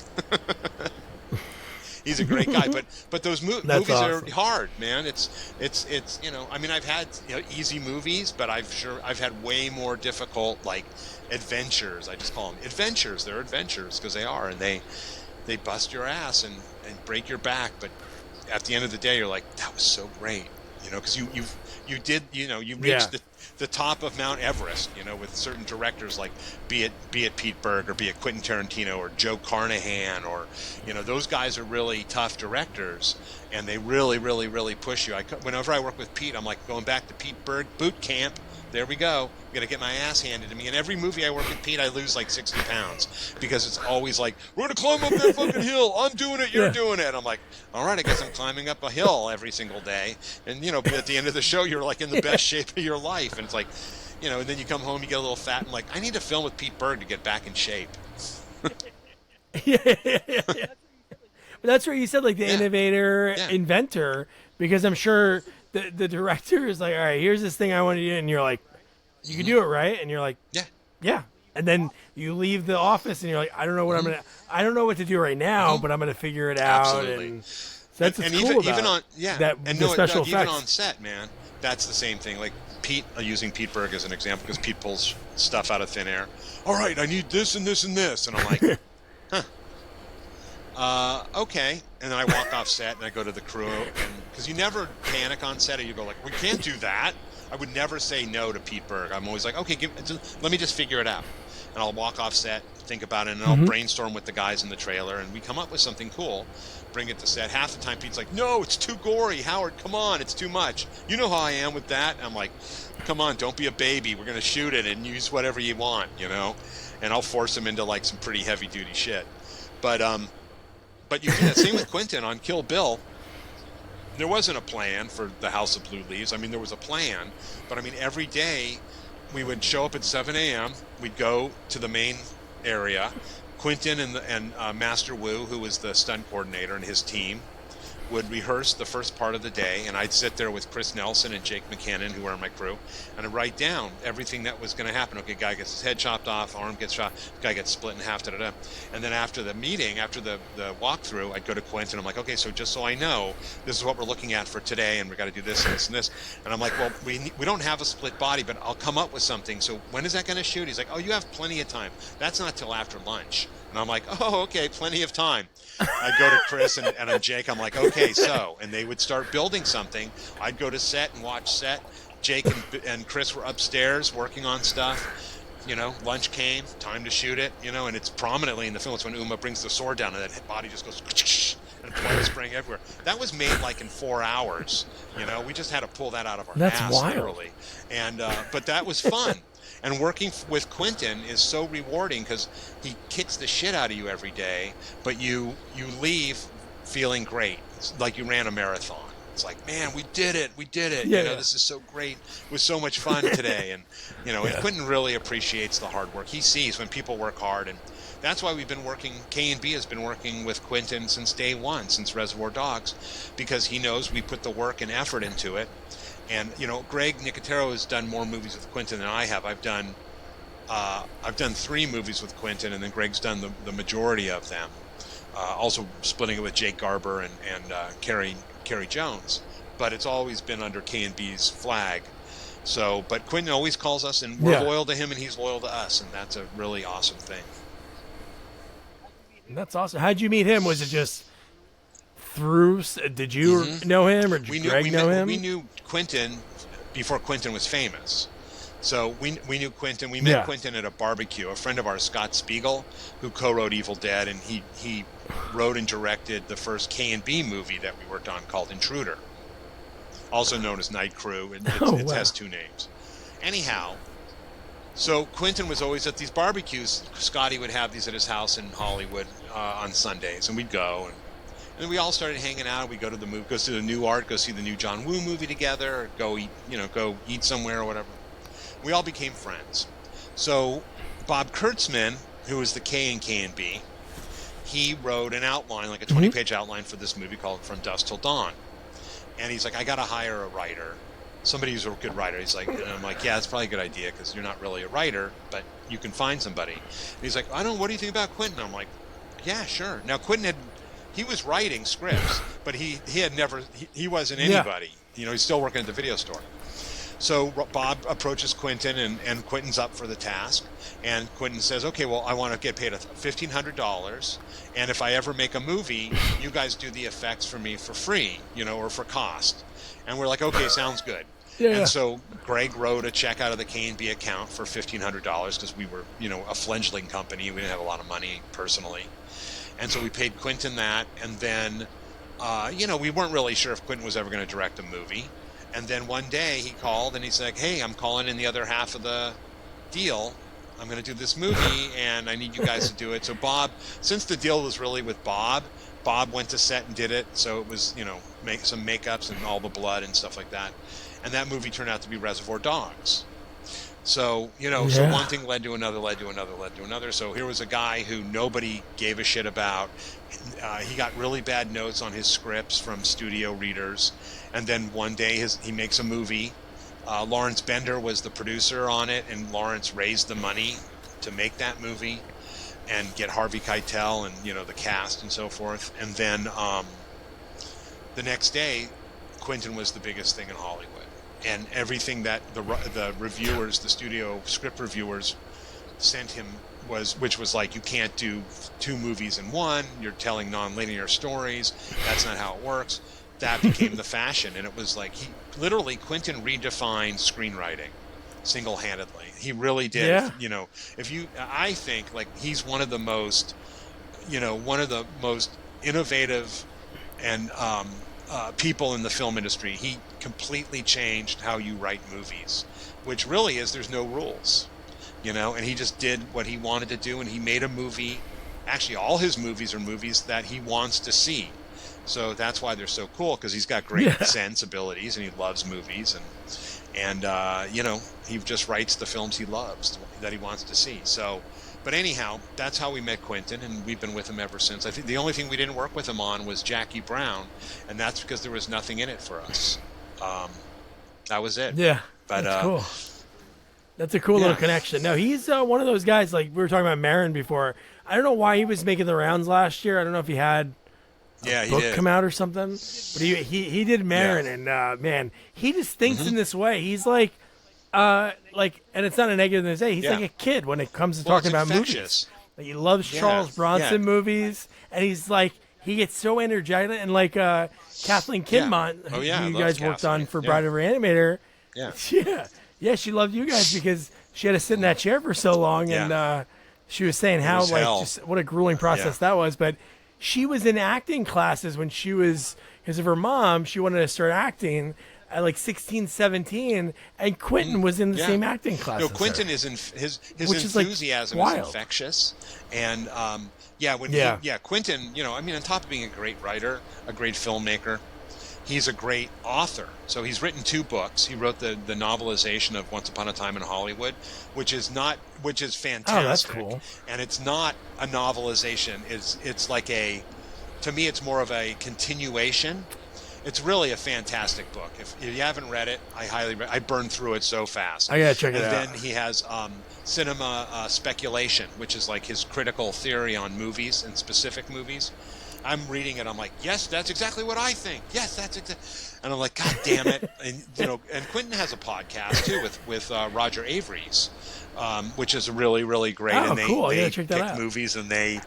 He's a great guy, but those movies awesome. Are hard, man. It's you know, I mean, I've had, you know, easy movies, but I've had way more difficult, like, adventures. I just call them adventures. They're adventures because they are, and they bust your ass and break your back. But at the end of the day, you're like, that was so great, you know, because you did, you know, you reached the top of Mount Everest, you know, with certain directors, like be it Pete Berg or be it Quentin Tarantino or Joe Carnahan, or, you know, those guys are really tough directors, and they really, really, really push you. Whenever I work with Pete, I'm like, going back to Pete Berg boot camp. There we go. I'm going to get my ass handed to me. And every movie I work with Pete, I lose like 60 pounds, because it's always like, we're going to climb up that fucking hill. I'm doing it. You're doing it. I'm like, all right, I guess I'm climbing up a hill every single day. And, you know, at the end of the show, you're like in the best shape of your life. And it's like, And then you come home, you get a little fat, and like, I need to film with Pete Berg to get back in shape. Yeah. But that's where you said like the innovator, Yeah. inventor, because I'm sure the director is like, all right, here's this thing I want to do, and you're like, you can do it, right? And you're like, Yeah. yeah. And then you leave the office and you're like, I don't know what I don't know what to do right now, but I'm gonna figure it out. Absolutely. And so that's what's and cool about even on that and the no, special even effects. on set, man, that's the same thing. Like Pete, using Pete Berg as an example, because Pete pulls stuff out of thin air. All right, I need this and this and this, and I'm like, okay. And then I walk off set and I go to the crew, and because you never panic on set, or you go like, we can't do that. I would never say no to Pete Berg. I'm always like, okay, let me just figure it out. And I'll walk off set, think about it, and I'll brainstorm with the guys in the trailer, and we come up with something cool, bring it to set. Half the time Pete's like, no, it's too gory. Howard, come on, it's too much. You know how I am with that. And I'm like, come on, don't be a baby. We're going to shoot it and use whatever you want, And I'll force him into like some pretty heavy-duty shit. But you do that. Same with Quentin on Kill Bill. There wasn't a plan for the House of Blue Leaves. I mean, there was a plan, but I mean, every day we would show up at 7 a.m. We'd go to the main area. Quentin and Master Wu, who was the stunt coordinator, and his team would rehearse the first part of the day, and I'd sit there with Chris Nelson and Jake McKinnon, who were on my crew, and I'd write down everything that was going to happen. Okay, guy gets his head chopped off, arm gets shot, guy gets split in half, da-da-da. And then after the meeting, after the walkthrough, I'd go to Quentin. I'm like, okay, so just so I know, this is what we're looking at for today, and we got to do this and this and this. And I'm like, well, we don't have a split body, but I'll come up with something. So when is that going to shoot? He's like, oh, you have plenty of time. That's not till after lunch. And I'm like, oh, okay, plenty of time. I'd go to Chris and Jake. I'm like, okay, so. And they would start building something. I'd go to set and watch set. Jake and Chris were upstairs working on stuff. Lunch came, time to shoot it, and it's prominently in the film. It's when Uma brings the sword down and that body just goes and blood is spraying everywhere. That was made like in 4 hours. We just had to pull that out of our ass, wild. literally. And but that was fun. And working with Quentin is so rewarding because he kicks the shit out of you every day, but you leave feeling great. It's like you ran a marathon. It's like, man, we did it. Yeah. This is so great. It was so much fun today. And, and Quentin really appreciates the hard work. He sees when people work hard. And that's why we've been working, KNB has been working with Quentin since day one, since Reservoir Dogs, because he knows we put the work and effort into it. And Greg Nicotero has done more movies with Quentin than I have. I've done 3 movies with Quentin, and then Greg's done the majority of them. Also splitting it with Jake Garber and Carrie Jones. But it's always been under K&B's flag. So, but Quentin always calls us, and we're loyal to him, and he's loyal to us, and that's a really awesome thing. That's awesome. How'd you meet him? Was it just through? Did you know him, or did Greg know him? We knew Quentin before Quentin was famous. So we knew Quentin. We met Quentin at a barbecue. A friend of ours, Scott Spiegel, who co-wrote Evil Dead, and he wrote and directed the first K&B movie that we worked on called Intruder, also known as Night Crew. It has 2 names. Anyhow, so Quentin was always at these barbecues. Scotty would have these at his house in Hollywood on Sundays, and we'd go. And we all started hanging out. We go to the movie, go see the new art, go see the new John Woo movie together, or go eat somewhere or whatever. We all became friends. So Bob Kurtzman, who was the K in K&B, he wrote an outline, like a 20-page outline for this movie called From Dusk Till Dawn. And he's like, I got to hire a writer, somebody who's a good writer. He's like, and I'm like, yeah, that's probably a good idea because you're not really a writer, but you can find somebody. And he's like, what do you think about Quentin? I'm like, yeah, sure. Now Quentin he was writing scripts, but he wasn't anybody. He's still working at the video store. So Bob approaches Quentin, and Quentin's up for the task. And Quentin says, okay, well, I want to get paid $1,500. And if I ever make a movie, you guys do the effects for me for free, or for cost. And we're like, okay, sounds good. Yeah. And so Greg wrote a check out of the K&B account for $1,500 because we were, a fledgling company. We didn't have a lot of money personally. And so we paid Quentin that. And then, we weren't really sure if Quentin was ever going to direct a movie. And then one day he called and he's like, hey, I'm calling in the other half of the deal. I'm going to do this movie and I need you guys to do it. So Bob, since the deal was really with Bob went to set and did it. So it was, make some makeups and all the blood and stuff like that. And that movie turned out to be Reservoir Dogs. So, so one thing led to another, led to another, led to another. So here was a guy who nobody gave a shit about. He got really bad notes on his scripts from studio readers. And then one day he makes a movie. Lawrence Bender was the producer on it, and Lawrence raised the money to make that movie and get Harvey Keitel and, the cast and so forth. And then the next day, Quentin was the biggest thing in Hollywood. And everything that the reviewers, the studio script reviewers sent him which was like, you can't do 2 movies in one, you're telling non-linear stories, that's not how it works. That became the fashion, and it was like Quentin redefined screenwriting single-handedly. He really did. Yeah. I think like he's one of the most innovative and people in the film industry. He completely changed how you write movies, which really is there's no rules, and he just did what he wanted to do, and he made a movie. Actually, all his movies are movies that he wants to see. So that's why they're so cool, because he's got great sensibilities and he loves movies, and he just writes the films he loves, that he wants to see. So, but anyhow, that's how we met Quentin, and we've been with him ever since. I think the only thing we didn't work with him on was Jackie Brown, and that's because there was nothing in it for us. That was it. Yeah, but that's cool. That's a cool little connection. No, he's one of those guys, like we were talking about Marin before. I don't know why he was making the rounds last year. I don't know if he had a book come out or something, but he did Marin, and man, he just thinks in this way. He's like, and it's not a negative thing to say. He's like a kid when it comes to talking about movies. Like, he loves Charles Bronson movies, and he's like, he gets so energetic, and like Kathleen Kinmont, who you guys worked on for Bride of Reanimator. Yeah, she loved you guys because she had to sit in that chair for so long, and she was saying how just what a grueling process that was. But she was in acting classes when she was, because of her mom, she wanted to start acting at like 16, 17, and Quentin was in the same acting class. No, Quentin is his enthusiasm is infectious, and Quentin, on top of being a great writer, a great filmmaker, he's a great author. So he's written 2 books. He wrote the novelization of Once Upon a Time in Hollywood, which is fantastic. Oh, that's cool. And it's not a novelization. It's like to me, it's more of a continuation. It's really a fantastic book. If you haven't read it, I burned through it so fast. I gotta check it out. And then he has Cinema Speculation, which is like his critical theory on movies and specific movies. I'm reading it. I'm like, yes, that's exactly what I think. Yes, that's exactly. And I'm like, God damn it! And and Quentin has a podcast too with Roger Avery's, which is really, really great. Oh, and they, cool! They check pick that out. movies and they,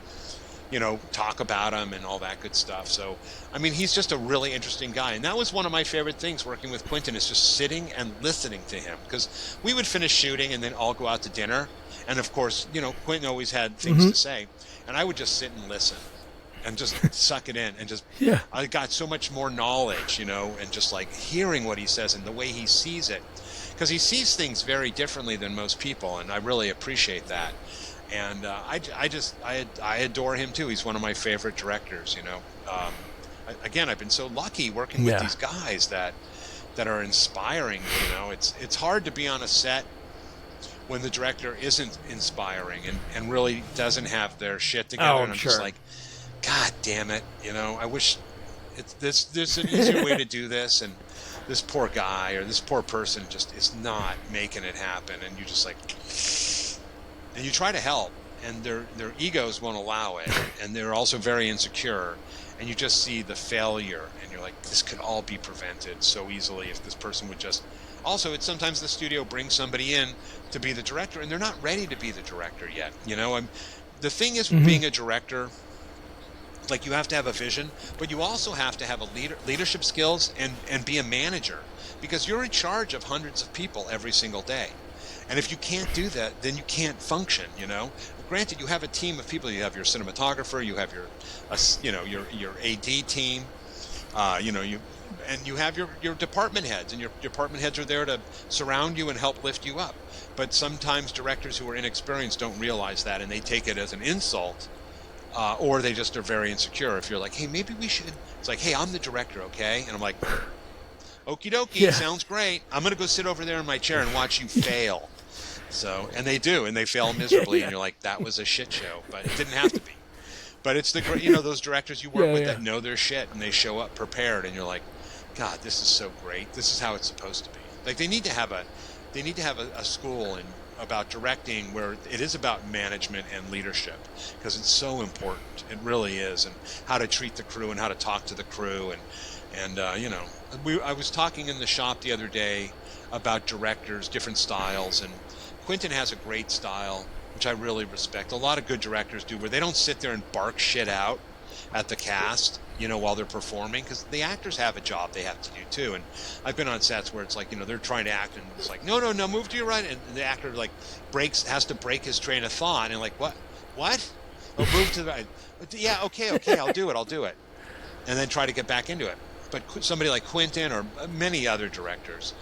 talk about them and all that good stuff. So, he's just a really interesting guy. And that was one of my favorite things working with Quentin, is just sitting and listening to him, because we would finish shooting and then all go out to dinner, and of course, Quentin always had things to say, and I would just sit and listen and just suck it in, and just I got so much more knowledge, and just like hearing what he says and the way he sees it, because he sees things very differently than most people, and I really appreciate that. And I adore him too. He's one of my favorite directors. Again, I've been so lucky working with these guys that are inspiring. It's hard to be on a set when the director isn't inspiring and really doesn't have their shit together. And I'm just like, God damn it, I wish there's an easier way to do this, and this poor guy or this poor person just is not making it happen, and you just like, and you try to help, and their egos won't allow it, and they're also very insecure, and you just see the failure, and you're like, this could all be prevented so easily if this person would just. Also, it's sometimes the studio brings somebody in to be the director, and they're not ready to be the director yet. The thing is, being a director, like, you have to have a vision, but you also have to have leadership skills and be a manager, because you're in charge of hundreds of people every single day. And if you can't do that, then you can't function, Granted, you have a team of people. You have your cinematographer, you have your AD team, and you have your department heads, and your department heads are there to surround you and help lift you up. But sometimes directors who are inexperienced don't realize that, and they take it as an insult. Or they just are very insecure. If you're like, hey, maybe we should. It's like, hey, I'm the director, okay? And I'm like, okie dokie, sounds great. I'm going to go sit over there in my chair and watch you fail. So, and they do, and they fail miserably, Yeah. and you're like, that was a shit show, but it didn't have to be. But it's you know, those directors you work with that know their shit, and they show up prepared, and you're like, God, this is so great. This is how it's supposed to be. Like they need to have a school about directing where it is about management and leadership, because it's so important. It really is, and how to treat the crew and how to talk to the crew, and you know, I was talking in the shop the other day about directors, different styles, and Quentin has a great style, which I really respect. A lot of good directors do, where they don't sit there and bark shit out at the cast, you know, while they're performing, because the actors have a job they have to do too. And I've been on sets where it's like, you know, they're trying to act, and it's like, no, move to your right, and the actor like has to break his train of thought, and like, what? Oh, move to the right. Yeah, okay, I'll do it, and then try to get back into it. But somebody like Quentin or many other directors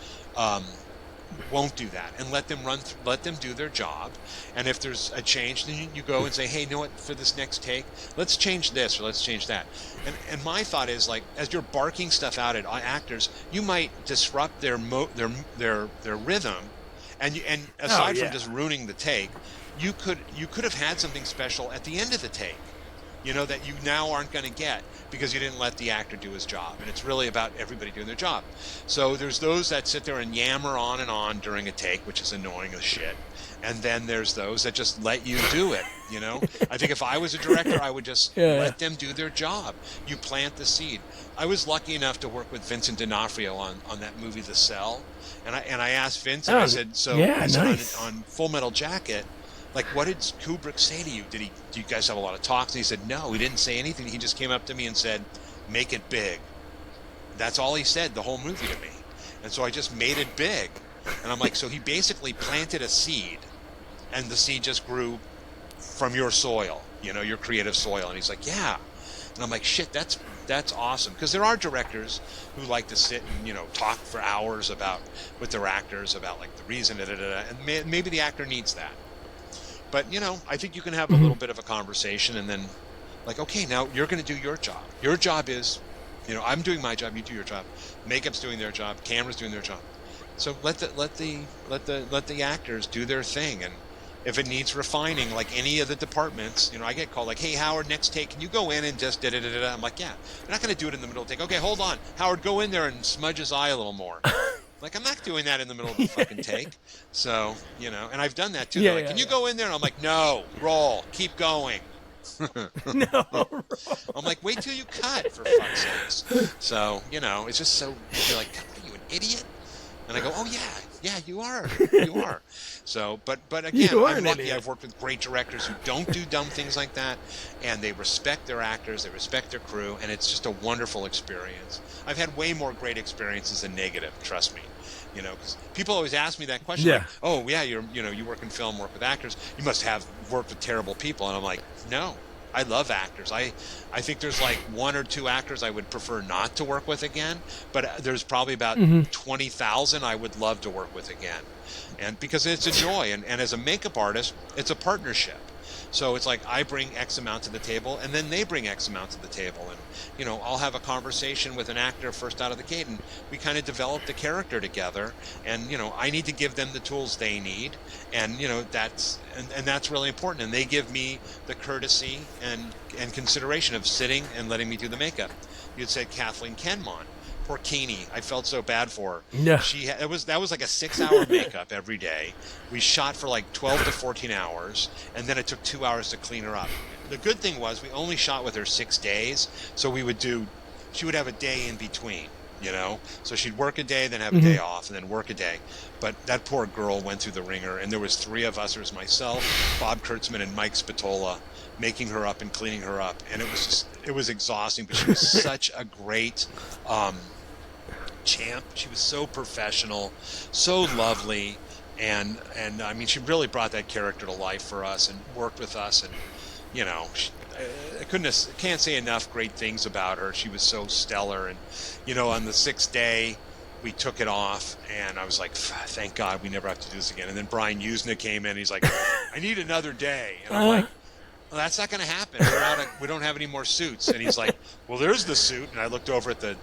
won't do that, and let them do their job. And if there's a change, then you go and say, hey, you know what, for this next take, let's change this or let's change that. And my thought is, like, as you're barking stuff out at actors, you might disrupt their rhythm, and aside from just ruining the take, you could have had something special at the end of the take, you know, that you now aren't going to get because you didn't let the actor do his job. And it's really about everybody doing their job. So there's those that sit there and yammer on and on during a take, which is annoying as shit. And then there's those that just let you do it, you know? I think if I was a director, I would just let them do their job. You plant the seed. I was lucky enough to work with Vincent D'Onofrio on that movie, The Cell. And I asked Vincent, I said, on Full Metal Jacket, like, what did Kubrick say to you? Do you guys have a lot of talks? And he said, no, he didn't say anything. He just came up to me and said, make it big. That's all he said the whole movie to me. And so I just made it big. And I'm like, so he basically planted a seed, and the seed just grew from your soil, you know, your creative soil. And he's like, yeah. And I'm like, shit, that's awesome. Because there are directors who like to sit and, you know, talk for hours with their actors about, like, the reason, and maybe the actor needs that. But, you know, I think you can have a little bit of a conversation, and then, like, okay, now you're going to do your job. Your job is, you know, I'm doing my job, you do your job. Makeup's doing their job, camera's doing their job. So let the actors do their thing, and if it needs refining, like any of the departments, you know, I get called like, hey, Howard, next take, can you go in and just da-da-da-da-da? I'm like, yeah, you're not going to do it in the middle of the take. Okay, hold on, Howard, go in there and smudge his eye a little more. Like, I'm not doing that in the middle of the fucking take. So, you know, and I've done that too. They're like, can you go in there? And I'm like, no, roll, keep going. No. I'm like, wait till you cut, for fuck's sakes. So, you know, it's just so, you're like, are you an idiot? And I go, oh yeah, you are. So, but again, I'm lucky. I've worked with great directors who don't do dumb things like that, and they respect their actors, they respect their crew, and it's just a wonderful experience. I've had way more great experiences than negative, trust me. You know, because people always ask me that question, like, oh yeah, you work in film, work with actors, you must have worked with terrible people, and I'm like, no. I love actors. I think there's like one or two actors I would prefer not to work with again, but there's probably about 20,000 I would love to work with again. And because it's a joy, and as a makeup artist, it's a partnership. So it's like I bring X amount to the table, and then they bring X amount to the table. And, you know, I'll have a conversation with an actor first out of the gate, and we kind of develop the character together. And, you know, I need to give them the tools they need. And, you know, that's really important. And they give me the courtesy and consideration of sitting and letting me do the makeup. You'd said Kathleen Kenmon. Poor Keeney, I felt so bad for her. No. That was like a 6-hour makeup every day. We shot for like 12 to 14 hours, and then it took 2 hours to clean her up. The good thing was we only shot with her 6 days, so she would have a day in between, you know? So she'd work a day, then have a day off, and then work a day. But that poor girl went through the ringer, and there was 3 of us. There was myself, Bob Kurtzman, and Mike Spatola, making her up and cleaning her up. And it was exhausting, but she was such a great champ. She was so professional, so lovely, and I mean, she really brought that character to life for us and worked with us. And, you know, I can't say enough great things about her. She was so stellar. And, you know, on the 6th day, we took it off, and I was like, thank God we never have to do this again. And then Brian Usna came in. He's like, I need another day. And I'm like, well, that's not going to happen. We don't have any more suits. And he's like, well, there's the suit. And I looked over at the,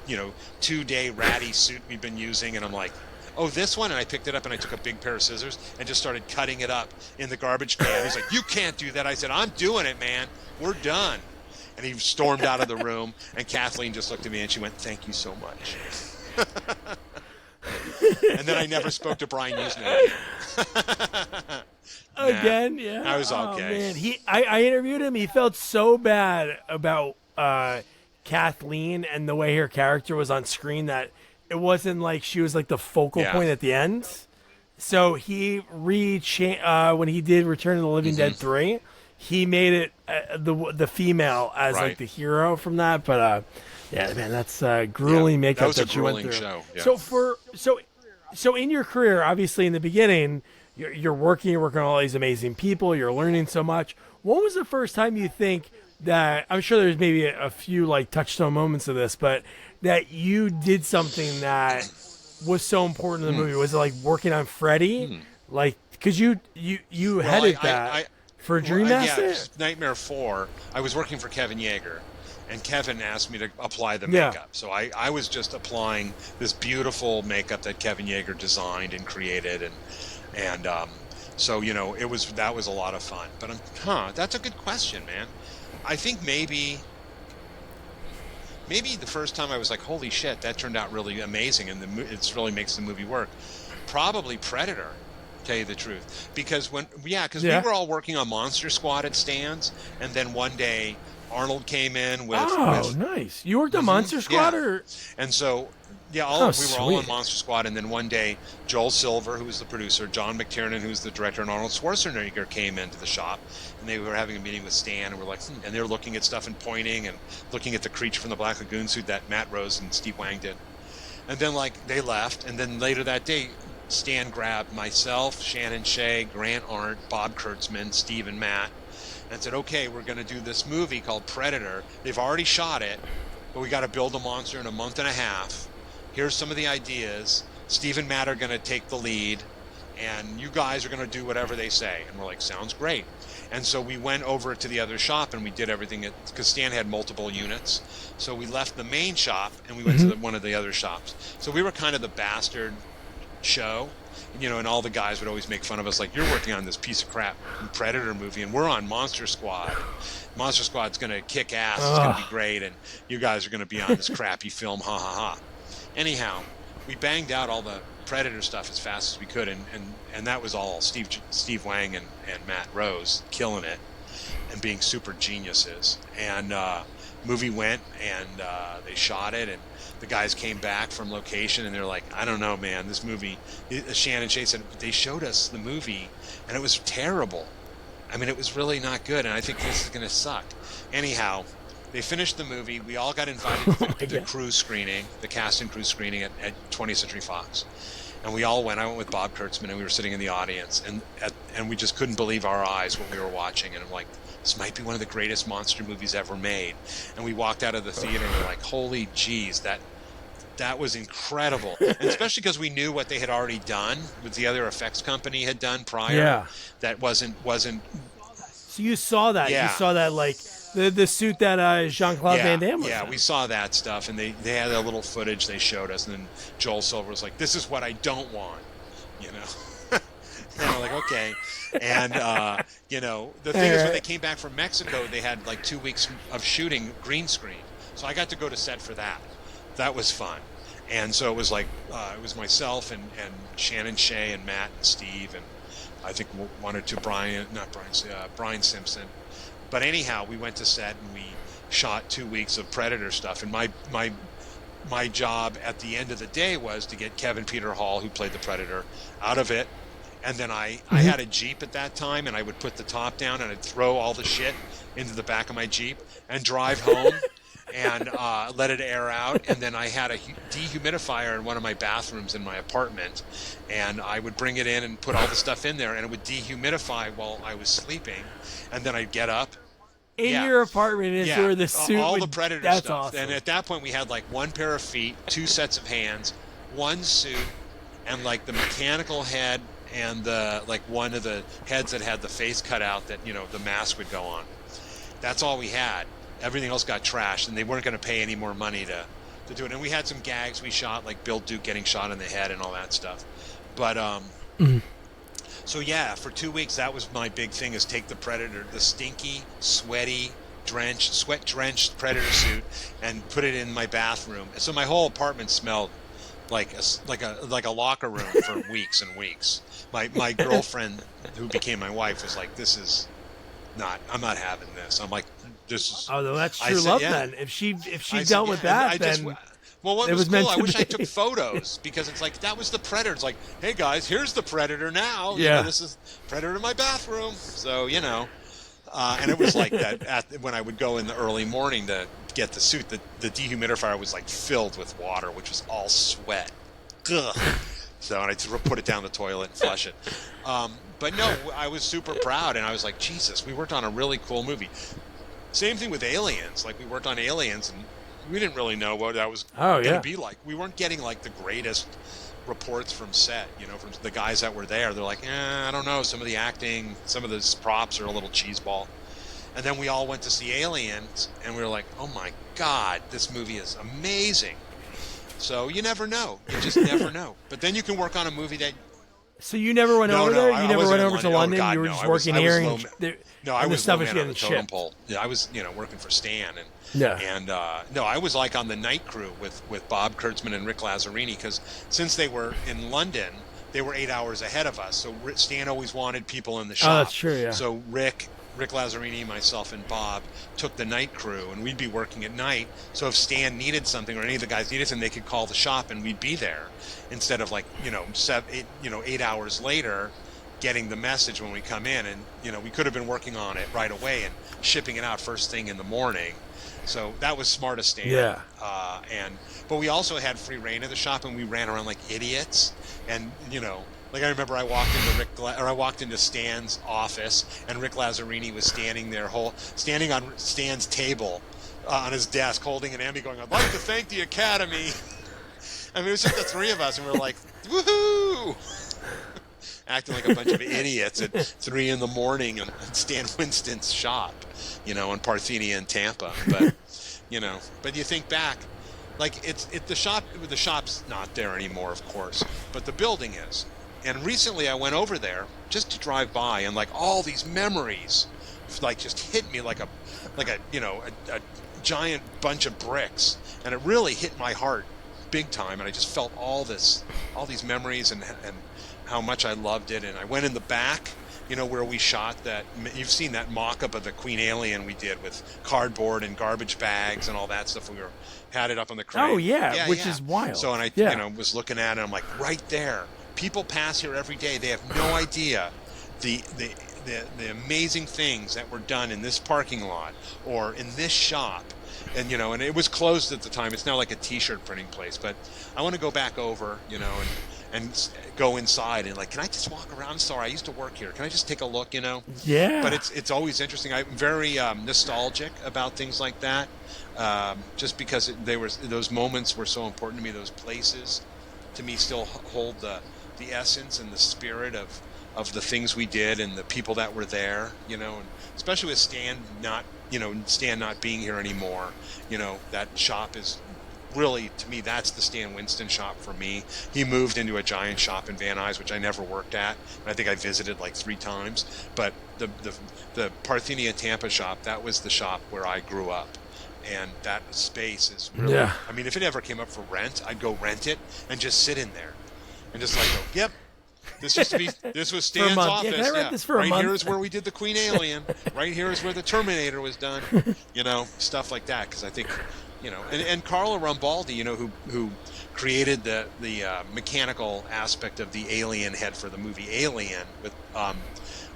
2-day ratty suit we've been using, and I'm like, oh, this one? And I picked it up and I took a big pair of scissors and just started cutting it up in the garbage can. He's like, you can't do that. I said, I'm doing it, man. We're done. And he stormed out of the room, and Kathleen just looked at me and she went, thank you so much. And then I never spoke to Brian Usner again. Yeah, I was okay. Man. I interviewed him. He felt so bad about Kathleen and the way her character was on screen that it wasn't like she was like the focal point at the end. So he when he did Return of the Living Dead 3, he made it the female as like the hero from that. But yeah, man, that's grueling makeup that you went through. Show. Yeah. So in your career, obviously in the beginning, you're working on all these amazing people, you're learning so much. When was the first time you think that, I'm sure there's maybe a few like touchstone moments of this, but that you did something that was so important in the movie? Was it like working on Freddy? Like, because you headed that for Dream Master? Yeah, Nightmare 4, I was working for Kevin Yeager. And Kevin asked me to apply the makeup. So I was just applying this beautiful makeup that Kevin Yeager designed and created. And so, you know, that was a lot of fun. But, that's a good question, man. I think maybe the first time I was like, holy shit, that turned out really amazing. And it really makes the movie work. Probably Predator, to tell you the truth. Because we were all working on Monster Squad at Stan's. And then one day, Arnold came in with... Oh, nice. You worked on Monster Squad? Or? And so, we were all on Monster Squad, and then one day, Joel Silver, who was the producer, John McTiernan, who's the director, and Arnold Schwarzenegger came into the shop, and they were having a meeting with Stan, and we're like, and they were looking at stuff and pointing, and looking at the creature from the Black Lagoon suit that Matt Rose and Steve Wang did. And then, they left, and then later that day, Stan grabbed myself, Shannon Shea, Grant Arndt, Bob Kurtzman, Steve and Matt, and said, okay, we're going to do this movie called Predator. They've already shot it, but we got to build a monster in a month and a half. Here's some of the ideas. Steve and Matt are going to take the lead, and you guys are going to do whatever they say. And we're like, sounds great. And so we went over to the other shop, and we did everything, because Stan had multiple units. So we left the main shop, and we went to one of the other shops. So we were kind of the bastard show. And all the guys would always make fun of us, like, you're working on this piece of crap Predator movie, and we're on Monster Squad. Monster Squad's going to kick ass. It's going to be great, and you guys are going to be on this crappy film, ha ha ha. Anyhow, we banged out all the Predator stuff as fast as we could, and that was all Steve Wang and Matt Rose killing it and being super geniuses. And movie went, and they shot it, and the guys came back from location, and they're like, I don't know, man, this movie... Shannon Shea said, they showed us the movie, and it was terrible. I mean, it was really not good, and I think this is going to suck. Anyhow, they finished the movie. We all got invited to the crew screening, the cast and crew screening at 20th Century Fox. And we all went. I went with Bob Kurtzman, and we were sitting in the audience, and we just couldn't believe our eyes what we were watching. And I'm like, this might be one of the greatest monster movies ever made. And we walked out of the theater, and we're like, holy jeez, that was incredible. And especially because we knew what they had already done, what the other effects company had done prior. Yeah. That wasn't. So you saw that. Yeah. You saw that, like, the suit that Jean-Claude Van Damme was in. Yeah, we saw that stuff, and they had a little footage they showed us, and then Joel Silver was like, this is what I don't want, And we're like, okay. And, the thing is, when they came back from Mexico, they had, 2 weeks of shooting green screen. So I got to go to set for that. That was fun. And so it was it was myself and Shannon Shea and Matt and Steve, and I think one or two Brian Simpson. But anyhow, we went to set and we shot 2 weeks of Predator stuff. And my job at the end of the day was to get Kevin Peter Hall, who played the Predator, out of it. And then I had a Jeep at that time, and I would put the top down and I'd throw all the shit into the back of my Jeep and drive home and let it air out. And then I had a dehumidifier in one of my bathrooms in my apartment, and I would bring it in and put all the stuff in there, and it would dehumidify while I was sleeping. And then I'd get up. In your apartment is where the suit all the Predator that's stuff. Awesome. And at that point, we had one pair of feet, 2 sets of hands, one suit, and the mechanical head and the one of the heads that had the face cut out that the mask would go on. That's all we had. Everything else got trashed, and they weren't going to pay any more money to to do it. And we had some gags we shot, like Bill Duke getting shot in the head and all that stuff. But so yeah, for 2 weeks that was my big thing: is take the Predator, the stinky, sweaty, sweat-drenched Predator suit, and put it in my bathroom. So my whole apartment smelled like a locker room for weeks and weeks. My girlfriend, who became my wife, was like, I'm not having this. I'm like, this is. Oh, that's true love then. If she dealt with that, then. Well, what it was meant cool, I to wish I be. took photos, because it's like, that was the Predator. It's like, hey guys, here's the Predator now. You Yeah. know, this is Predator in my bathroom. So, you know, and it was like that when I would go in the early morning to get the suit, the dehumidifier was like filled with water, which was all sweat. Ugh. So, and I just put it down the toilet and flush it. But no, I was super proud, and I was like, Jesus, we worked on a really cool movie. Same thing with Aliens. Like, we worked on Aliens, and we didn't really know what that was going to be like. We weren't getting like the greatest reports from set, you know, from the guys that were there. They're like, I don't know, some of the acting, some of the props are a little cheeseball. And then we all went to see Aliens, and we were like, oh my God, this movie is amazing. So you never know. You just never know. But then you can work on a movie that... So you never went over there? You never went over to London? Oh, God, you were no. just working here? I was stuff low is man on the getting totem shipped. pole. Yeah, I was, working for Stan, Yeah. no, I was like on the night crew with Bob Kurtzman and Rick Lazzarini, because since they were in London, they were 8 hours ahead of us. So Stan always wanted people in the shop. Oh, that's true. Yeah. So Rick Lazzarini, myself, and Bob took the night crew, and we'd be working at night. So if Stan needed something, or any of the guys needed something, they could call the shop, and we'd be there, instead of like 8 hours later getting the message when we come in. And we could have been working on it right away and shipping it out first thing in the morning. So that was smart of Stan. Yeah. But we also had free reign of the shop, and we ran around like idiots. And like, I remember I walked into Stan's office, and Rick Lazzarini was standing there, standing on Stan's table, on his desk, holding an Emmy, going, "I'd like to thank the Academy." I mean, it was just the three of us, and we were like, "Woohoo!" Acting like a bunch of idiots at 3 in the morning in Stan Winston's shop, on Parthenia in Tampa. But but you think back, like, the shop's not there anymore, of course, but the building is. And recently I went over there just to drive by, and like all these memories like just hit me like a giant bunch of bricks, and it really hit my heart big time. And I just felt all these memories and how much I loved it. And I went in the back, where we shot that. You've seen that mock-up of the Queen Alien we did with cardboard and garbage bags and all that stuff. We had it up on the crane. Oh yeah, which is wild. So, and I was looking at it, and I'm like, right there. People pass here every day. They have no idea the amazing things that were done in this parking lot or in this shop. And and it was closed at the time. It's now like a T-shirt printing place. But I want to go back over, and go inside and like, can I just walk around? I'm sorry, I used to work here. Can I just take a look? Yeah. But it's always interesting. I'm very nostalgic about things like that, just because those moments were so important to me. Those places, to me, still hold the essence and the spirit of the things we did and the people that were there. And especially with Stan not being here anymore. That shop is really, to me, that's the Stan Winston shop for me. He moved into a giant shop in Van Nuys, which I never worked at. I think I visited like 3 times. But the Parthenia Tampa shop, that was the shop where I grew up. And that space is really... Yeah. I mean, if it ever came up for rent, I'd go rent it and just sit in there. And just like go, yep, this was Stan's office. Can I rent this for a month? Right here is where we did the Queen Alien. Right here is where the Terminator was done. Stuff like that. Because I think... and Carlo Rambaldi, who created the mechanical aspect of the alien head for the movie Alien, with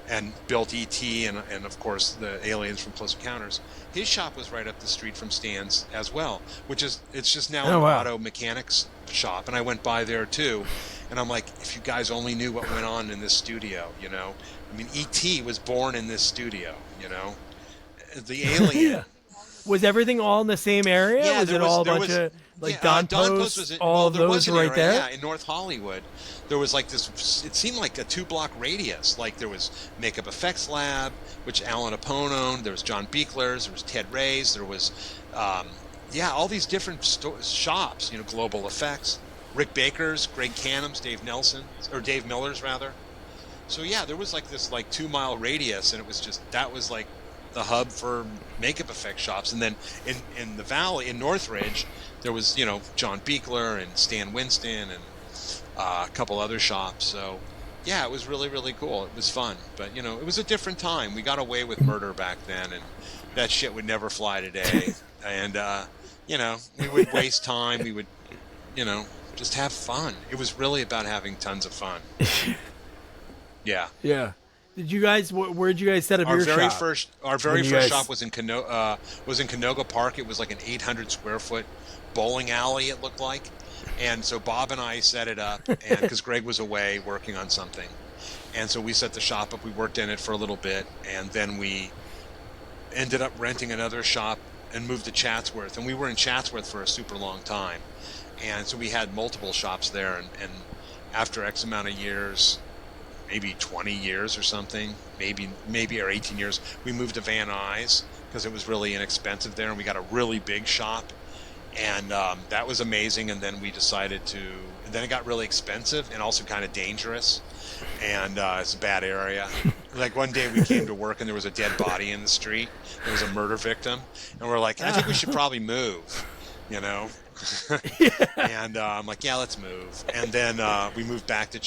and built E.T. and of course the aliens from Close Encounters. His shop was right up the street from Stan's as well, it's just now an auto mechanics shop, and I went by there too, and I'm like, if you guys only knew what went on in this studio, I mean, E.T. was born in this studio, the alien. Yeah. Was everything all in the same area? Yeah, was it all a bunch of like Don Post? Was all of those right area, there? Yeah, in North Hollywood, there was like this. It seemed like a 2-block radius. Like there was Makeup Effects Lab, which Alan Apone owned. There was John Beekler's. There was Ted Ray's. There was yeah, all these different shops, Global Effects, Rick Baker's, Greg Canham's, Dave Miller's rather. So yeah, there was like this like 2 mile radius, and it was just, that was like the hub for makeup effect shops. And then in the valley, in Northridge, there was, John Beekler and Stan Winston and a couple other shops. So yeah, it was really, really cool. It was fun. But, it was a different time. We got away with murder back then, and that shit would never fly today. And, we would waste time. We would, just have fun. It was really about having tons of fun. Yeah. Yeah. Did you guys? Where'd you guys set up your shop? Our very first shop was in Canoga Park. It was like an 800 square foot bowling alley. It looked like, and so Bob and I set it up, and because Greg was away working on something, and so we set the shop up. We worked in it for a little bit, and then we ended up renting another shop and moved to Chatsworth. And we were in Chatsworth for a super long time, and so we had multiple shops there. And after X amount of years, maybe 20 years or something, maybe or 18 years, we moved to Van Nuys because it was really inexpensive there, and we got a really big shop, and that was amazing. And then we decided and then it got really expensive and also kind of dangerous, and it's a bad area. Like one day we came to work and there was a dead body in the street. There was a murder victim, and we're like, I think we should probably move, And I'm like, yeah, let's move. And then we moved back to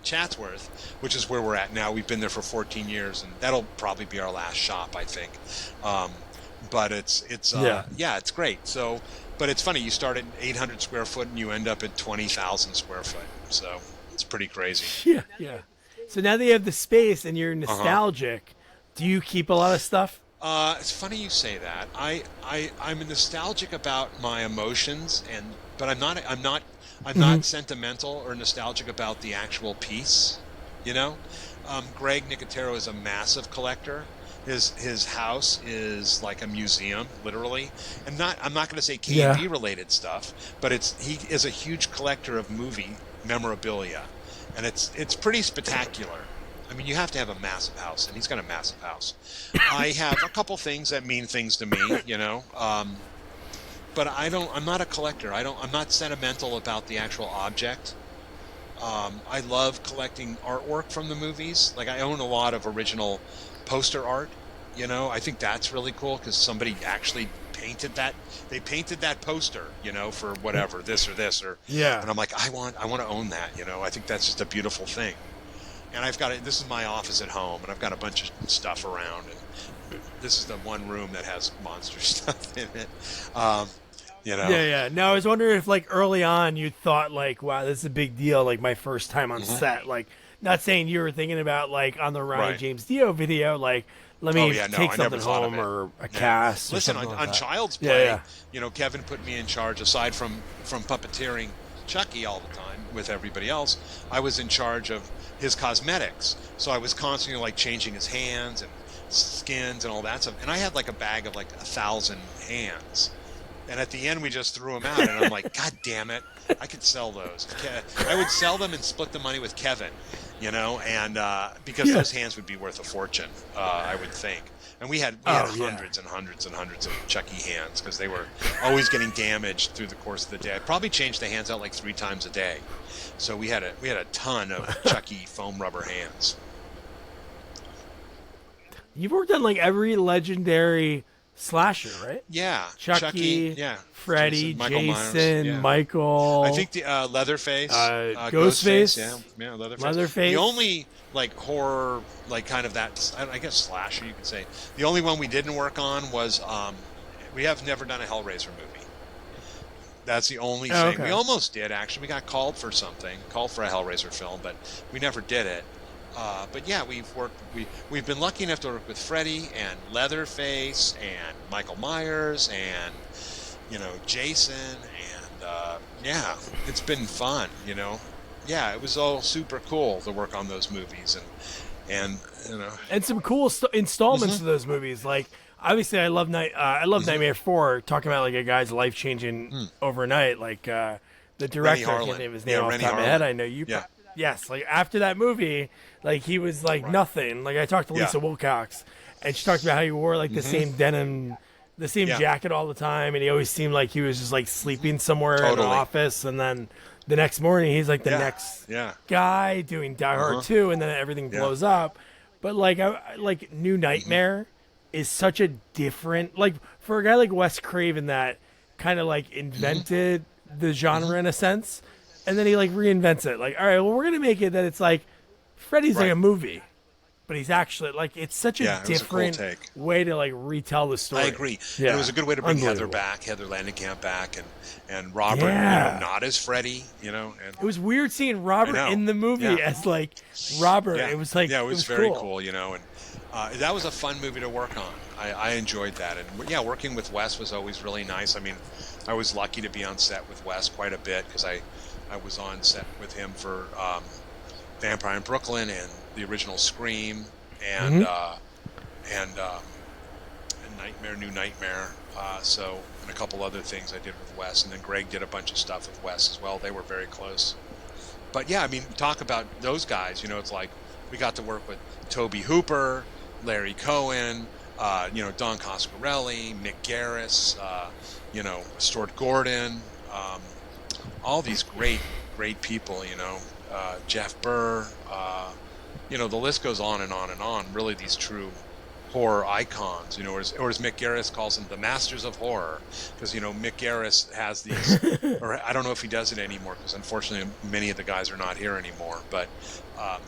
Chatsworth, which is where we're at now. We've been there for 14 years, and that'll probably be our last shop, I think. But it's great. So, but it's funny. You start at 800 square foot and you end up at 20,000 square foot. So it's pretty crazy. Yeah, yeah. So now that you have the space and you're nostalgic, do you keep a lot of stuff? It's funny you say that. I'm nostalgic about my emotions, but I'm not sentimental or nostalgic about the actual piece. Greg Nicotero is a massive collector. His house is like a museum, literally. And I'm not going to say KNB related stuff, but he is a huge collector of movie memorabilia, and it's pretty spectacular. I mean, you have to have a massive house, and he's got a massive house. I have a couple things that mean things to me, but I'm not a collector. I'm not sentimental about the actual object. I love collecting artwork from the movies. Like, I own a lot of original poster art. I think that's really cool because somebody actually painted that. They painted that poster, for whatever, this or this, or yeah. And I'm like, I want to own that. I think that's just a beautiful thing. And I've got this is my office at home, and I've got a bunch of stuff around, and this is the one room that has monster stuff in it. Yeah. Now I was wondering if, like, early on you thought, like, wow, this is a big deal, like my first time on set. Like, not saying you were thinking about, like, on the Ryan James Dio video, like, let me take something home or a cast. Listen, or on Child's Play, Kevin put me in charge, aside from puppeteering Chucky all the time with everybody else. I was in charge of his cosmetics, so I was constantly like changing his hands and skins and all that stuff. And I had like a bag of like 1,000 hands, and at the end we just threw them out. And I'm like, God damn it, I could sell those. I would sell them and split the money with Kevin, and because those hands would be worth a fortune, I would think. And we had hundreds and hundreds and hundreds of Chucky hands because they were always getting damaged through the course of the day. I probably changed the hands out like 3 times a day. So we had a ton of Chucky foam rubber hands. You've worked on like every legendary slasher, right? Yeah. Chucky, Freddy, Jason, Michael. I think the Leatherface, Ghostface. Yeah, Leatherface. Leatherface. The only like horror, like kind of that, I guess slasher you could say. The only one we didn't work on was we have never done a Hellraiser movie. That's the only thing. Okay. We almost did, actually. We got called for a Hellraiser film, but we never did it. But yeah, we've been lucky enough to work with Freddy and Leatherface and Michael Myers and Jason, and yeah, it's been fun. Yeah, it was all super cool to work on those movies, and some cool installments of those movies. Like, obviously, I love Nightmare 4, talking about like a guy's life changing overnight. Like the director, I can't name his name off the top of my head. I know you. Yeah. Yes, like after that movie, like he was like nothing. Like I talked to Lisa Wilcox, and she talked about how he wore like the same denim the same Yeah. jacket all the time, and he always seemed like he was just like sleeping somewhere in Totally. an office, and then the next morning he's like the next Yeah. guy doing Die Hard 2, and then everything blows up. But like like New Nightmare is such a different, like, for a guy like Wes Craven that kind of like invented the genre in a sense, and then he like reinvents it. Like, all right, well, we're gonna make it that it's like Freddy's like a movie, but he's actually like, it's such a different way to like retell the story. I agree. Yeah. And it was a good way to bring Heather Langenkamp back, and Robert, not as Freddy, And it was weird seeing Robert in the movie as like Robert. Yeah. It was like, it was very cool, and that was a fun movie to work on. I enjoyed that, and working with Wes was always really nice. I mean, I was lucky to be on set with Wes quite a bit because I was on set with him for Vampire in Brooklyn and the original Scream and Nightmare, New Nightmare. And a couple other things I did with Wes, and then Greg did a bunch of stuff with Wes as well. They were very close. But yeah, I mean, talk about those guys. It's like we got to work with Toby Hooper, Larry Cohen, Don Coscarelli, Mick Garris, Stuart Gordon, all these great people. Jeff Burr. The list goes on and on and on. Really, these true horror icons, or as Mick Garris calls them, the masters of horror, because Mick Garris has these, or I don't know if he does it anymore, because unfortunately many of the guys are not here anymore, but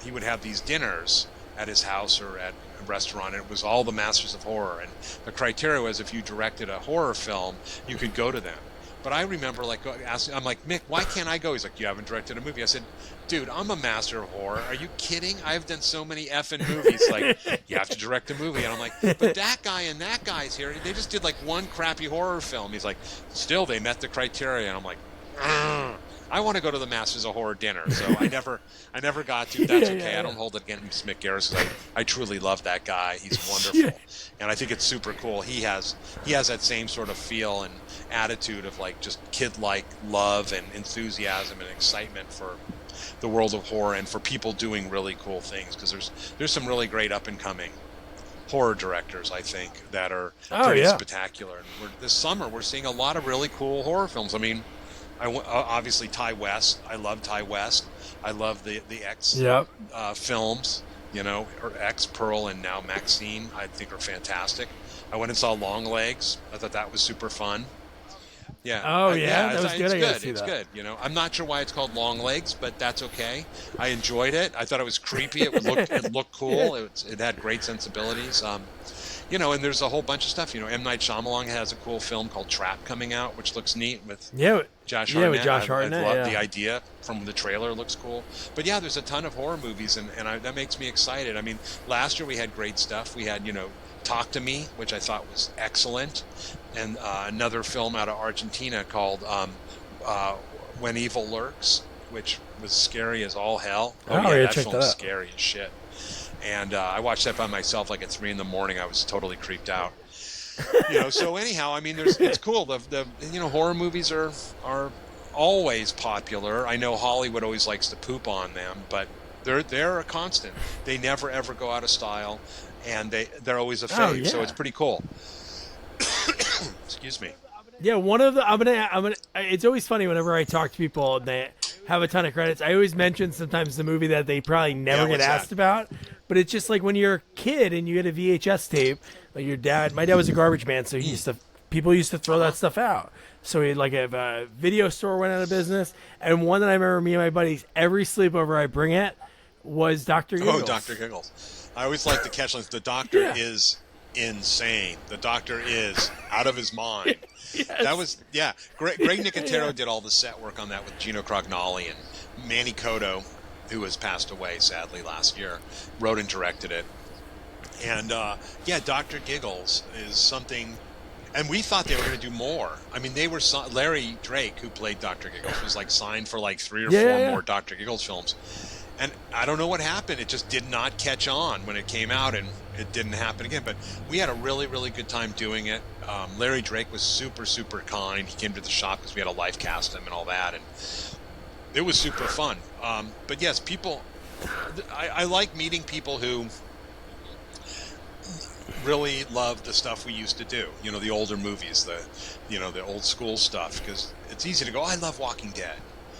he would have these dinners at his house or at a restaurant, and it was all the masters of horror, and the criteria was if you directed a horror film, you could go to them. But I remember asking, I'm like, Mick, why can't I go? He's like, you haven't directed a movie. I said, dude, I'm a master of horror. Are you kidding? I've done so many effing movies. Like, you have to direct a movie. And I'm like, but that guy and that guy's here. They just did like one crappy horror film. He's like, still, they met the criteria. And I'm like, I want to go to the Masters of Horror dinner. So I never got to. That's okay. I don't hold it against Mick Garris because I truly love that guy. He's wonderful. And I think it's super cool. He has that same sort of feel and attitude of like just kid-like love and enthusiasm and excitement for the world of horror and for people doing really cool things, because there's some really great up-and-coming horror directors, I think, that are pretty spectacular. And this summer we're seeing a lot of really cool horror films. I mean, obviously Ty West. I love Ty West. I love the X films, or X, Pearl, and now Maxine. I think are fantastic. I went and saw Long Legs. I thought that was super fun. Yeah. Oh yeah, that was good. It's good. I'm not sure why it's called Long Legs, but that's okay. I enjoyed it. I thought it was creepy. It looked cool. It had great sensibilities. And there's a whole bunch of stuff. M. Night Shyamalan has a cool film called Trap coming out, which looks neat with Josh Hartnett. Yeah, with Josh Hartnett. I love the idea from the trailer. It looks cool. But yeah, there's a ton of horror movies, and that makes me excited. I mean, last year we had great stuff. We had, Talk to Me, which I thought was excellent, and another film out of Argentina called When Evil Lurks, which was scary as all hell. That film's scary as shit. And I watched that by myself like at 3 a.m. I was totally creeped out. So anyhow, I mean, it's cool. The horror movies are always popular. I know Hollywood always likes to poop on them, but they're a constant. They never ever go out of style, and they're always a fave. So it's pretty cool. Excuse me. Yeah, one of the I'm gonna. It's always funny whenever I talk to people and they have a ton of credits. I always mention sometimes the movie that they probably never get asked about. But it's just like when you're a kid and you get a VHS tape, like my dad was a garbage man, so people used to throw that stuff out. So he'd like if a video store went out of business, and one that I remember me and my buddies, every sleepover I bring it was Dr. Giggles. Oh, Dr. Giggles. I always like the catchline. The doctor is insane. The doctor is out of his mind. Yes. That was, Greg Nicotero did all the set work on that with Gino Crognoli, and Manny Cotto, who has passed away sadly last year, wrote and directed it. And Dr. Giggles is something, and we thought they were going to do more. I mean, Larry Drake, who played Dr. Giggles, was like signed for like 3 or 4 more Dr. Giggles films. And I don't know what happened. It just did not catch on when it came out, and it didn't happen again. But we had a really, really good time doing it. Larry Drake was super, super kind. He came to the shop because we had to live cast him and all that, and it was super fun. But yes, people, I like meeting people who really love the stuff we used to do. You know, the older movies, the old school stuff, because it's easy to go, I love Walking Dead.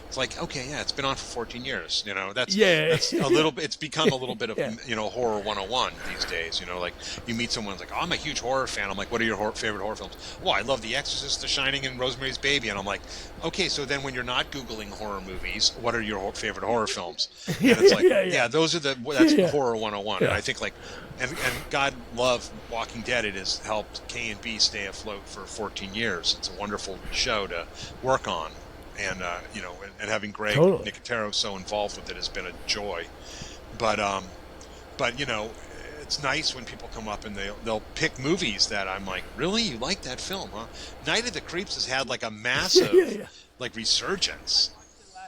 It's like, okay, yeah, it's been on for 14 years. You know, that's a little bit. It's become a little bit of horror 101 these days. You know, like you meet someone like, oh, I'm a huge horror fan. I'm like, what are your favorite horror films? Well, I love The Exorcist, The Shining, and Rosemary's Baby. And I'm like, okay, so then when you're not Googling horror movies, what are your favorite horror films? And it's like, those are that's horror 101. And I think like, and God love Walking Dead. It has helped KNB stay afloat for 14 years. It's a wonderful show to work on. And and having Greg Nicotero so involved with it has been a joy. But it's nice when people come up and they'll pick movies that I'm like, really, you like that film, huh? Night of the Creeps has had like a massive like resurgence.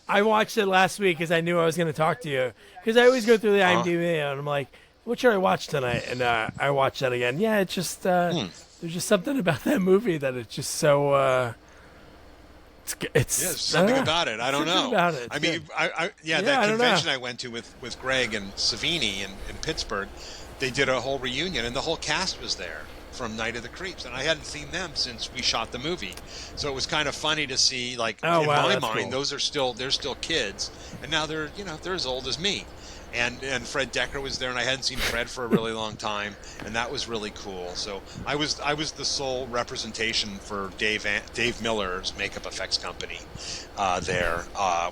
I watched it last week because I knew I was going to talk to you, because I always go through the IMDb and I'm like, what should I watch tonight? And I watched that again. Yeah, it's just there's just something about that movie that it's just so. It's something about it. I don't know. About it. I mean, that convention I went to with Greg and Savini in Pittsburgh, they did a whole reunion, and the whole cast was there from Night of the Creeps, and I hadn't seen them since we shot the movie. So it was kind of funny to see, like, in my mind, they're still kids, and now they're as old as me. And Fred Decker was there, and I hadn't seen Fred for a really long time, and that was really cool. So I was the sole representation for Dave Miller's makeup effects company there,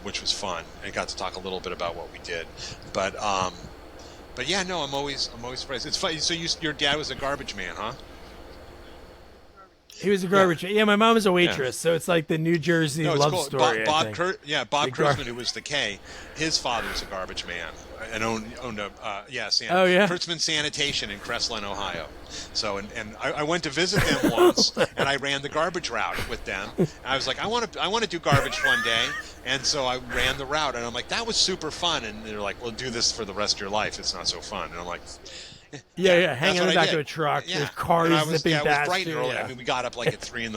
which was fun. I got to talk a little bit about what we did, but yeah, no, I'm always surprised. It's funny. So your dad was a garbage man, huh? He was a garbage man. Yeah, my mom is a waitress, so it's like the New Jersey love story. Bob Kurtzman, who was the K, his father was a garbage man and owned a Kurtzman Sanitation in Crestline, Ohio. So and I went to visit them once, and I ran the garbage route with them. And I was like, I want to do garbage one day, and so I ran the route, and I'm like, that was super fun. And they're like, well, do this for the rest of your life. It's not so fun. And I'm like. Hanging on the back of a truck with cars zipping past. It was bright and early. I mean, we got up like at 3 a.m.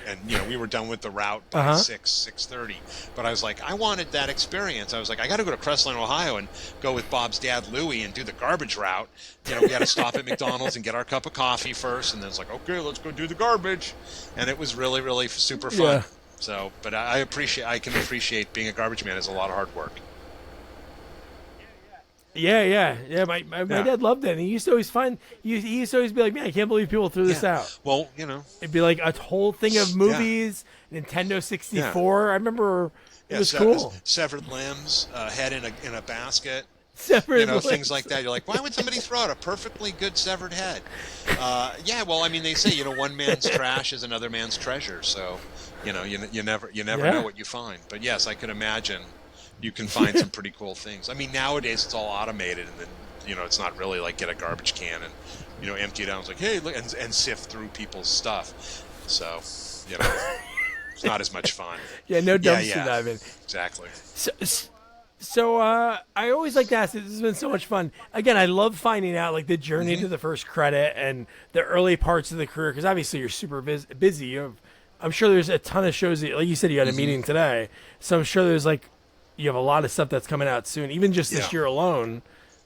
and we were done with the route by 6:30. But I was like, I wanted that experience. I was like, I got to go to Crestline, Ohio, and go with Bob's dad, Louie, and do the garbage route. We got to stop at McDonald's and get our cup of coffee first, and then it's like, okay, let's go do the garbage. And it was really, really super fun. Yeah. So, but I can appreciate being a garbage man is a lot of hard work. Yeah. My dad loved it. And he used to always he used to always be like, man, I can't believe people threw this out. Well, it'd be like a whole thing of movies, Nintendo 64. Yeah. I remember it was cool. Severed limbs, head in a basket. Severed limbs. Things like that. You're like, why would somebody throw out a perfectly good severed head? Well, I mean, they say, one man's trash is another man's treasure. So, you never know what you find. But yes, I could imagine. You can find some pretty cool things. I mean, nowadays it's all automated, and then it's not really like get a garbage can and empty it out. It's like, hey, look, and sift through people's stuff. So it's not as much fun. No dumpster diving. Exactly. So I always like to ask. This has been so much fun. Again, I love finding out like the journey to the first credit and the early parts of the career, because obviously you're super busy. I'm sure there's a ton of shows that, like you said, you had a meeting today. So I'm sure there's like. You have a lot of stuff that's coming out soon, even just this year alone.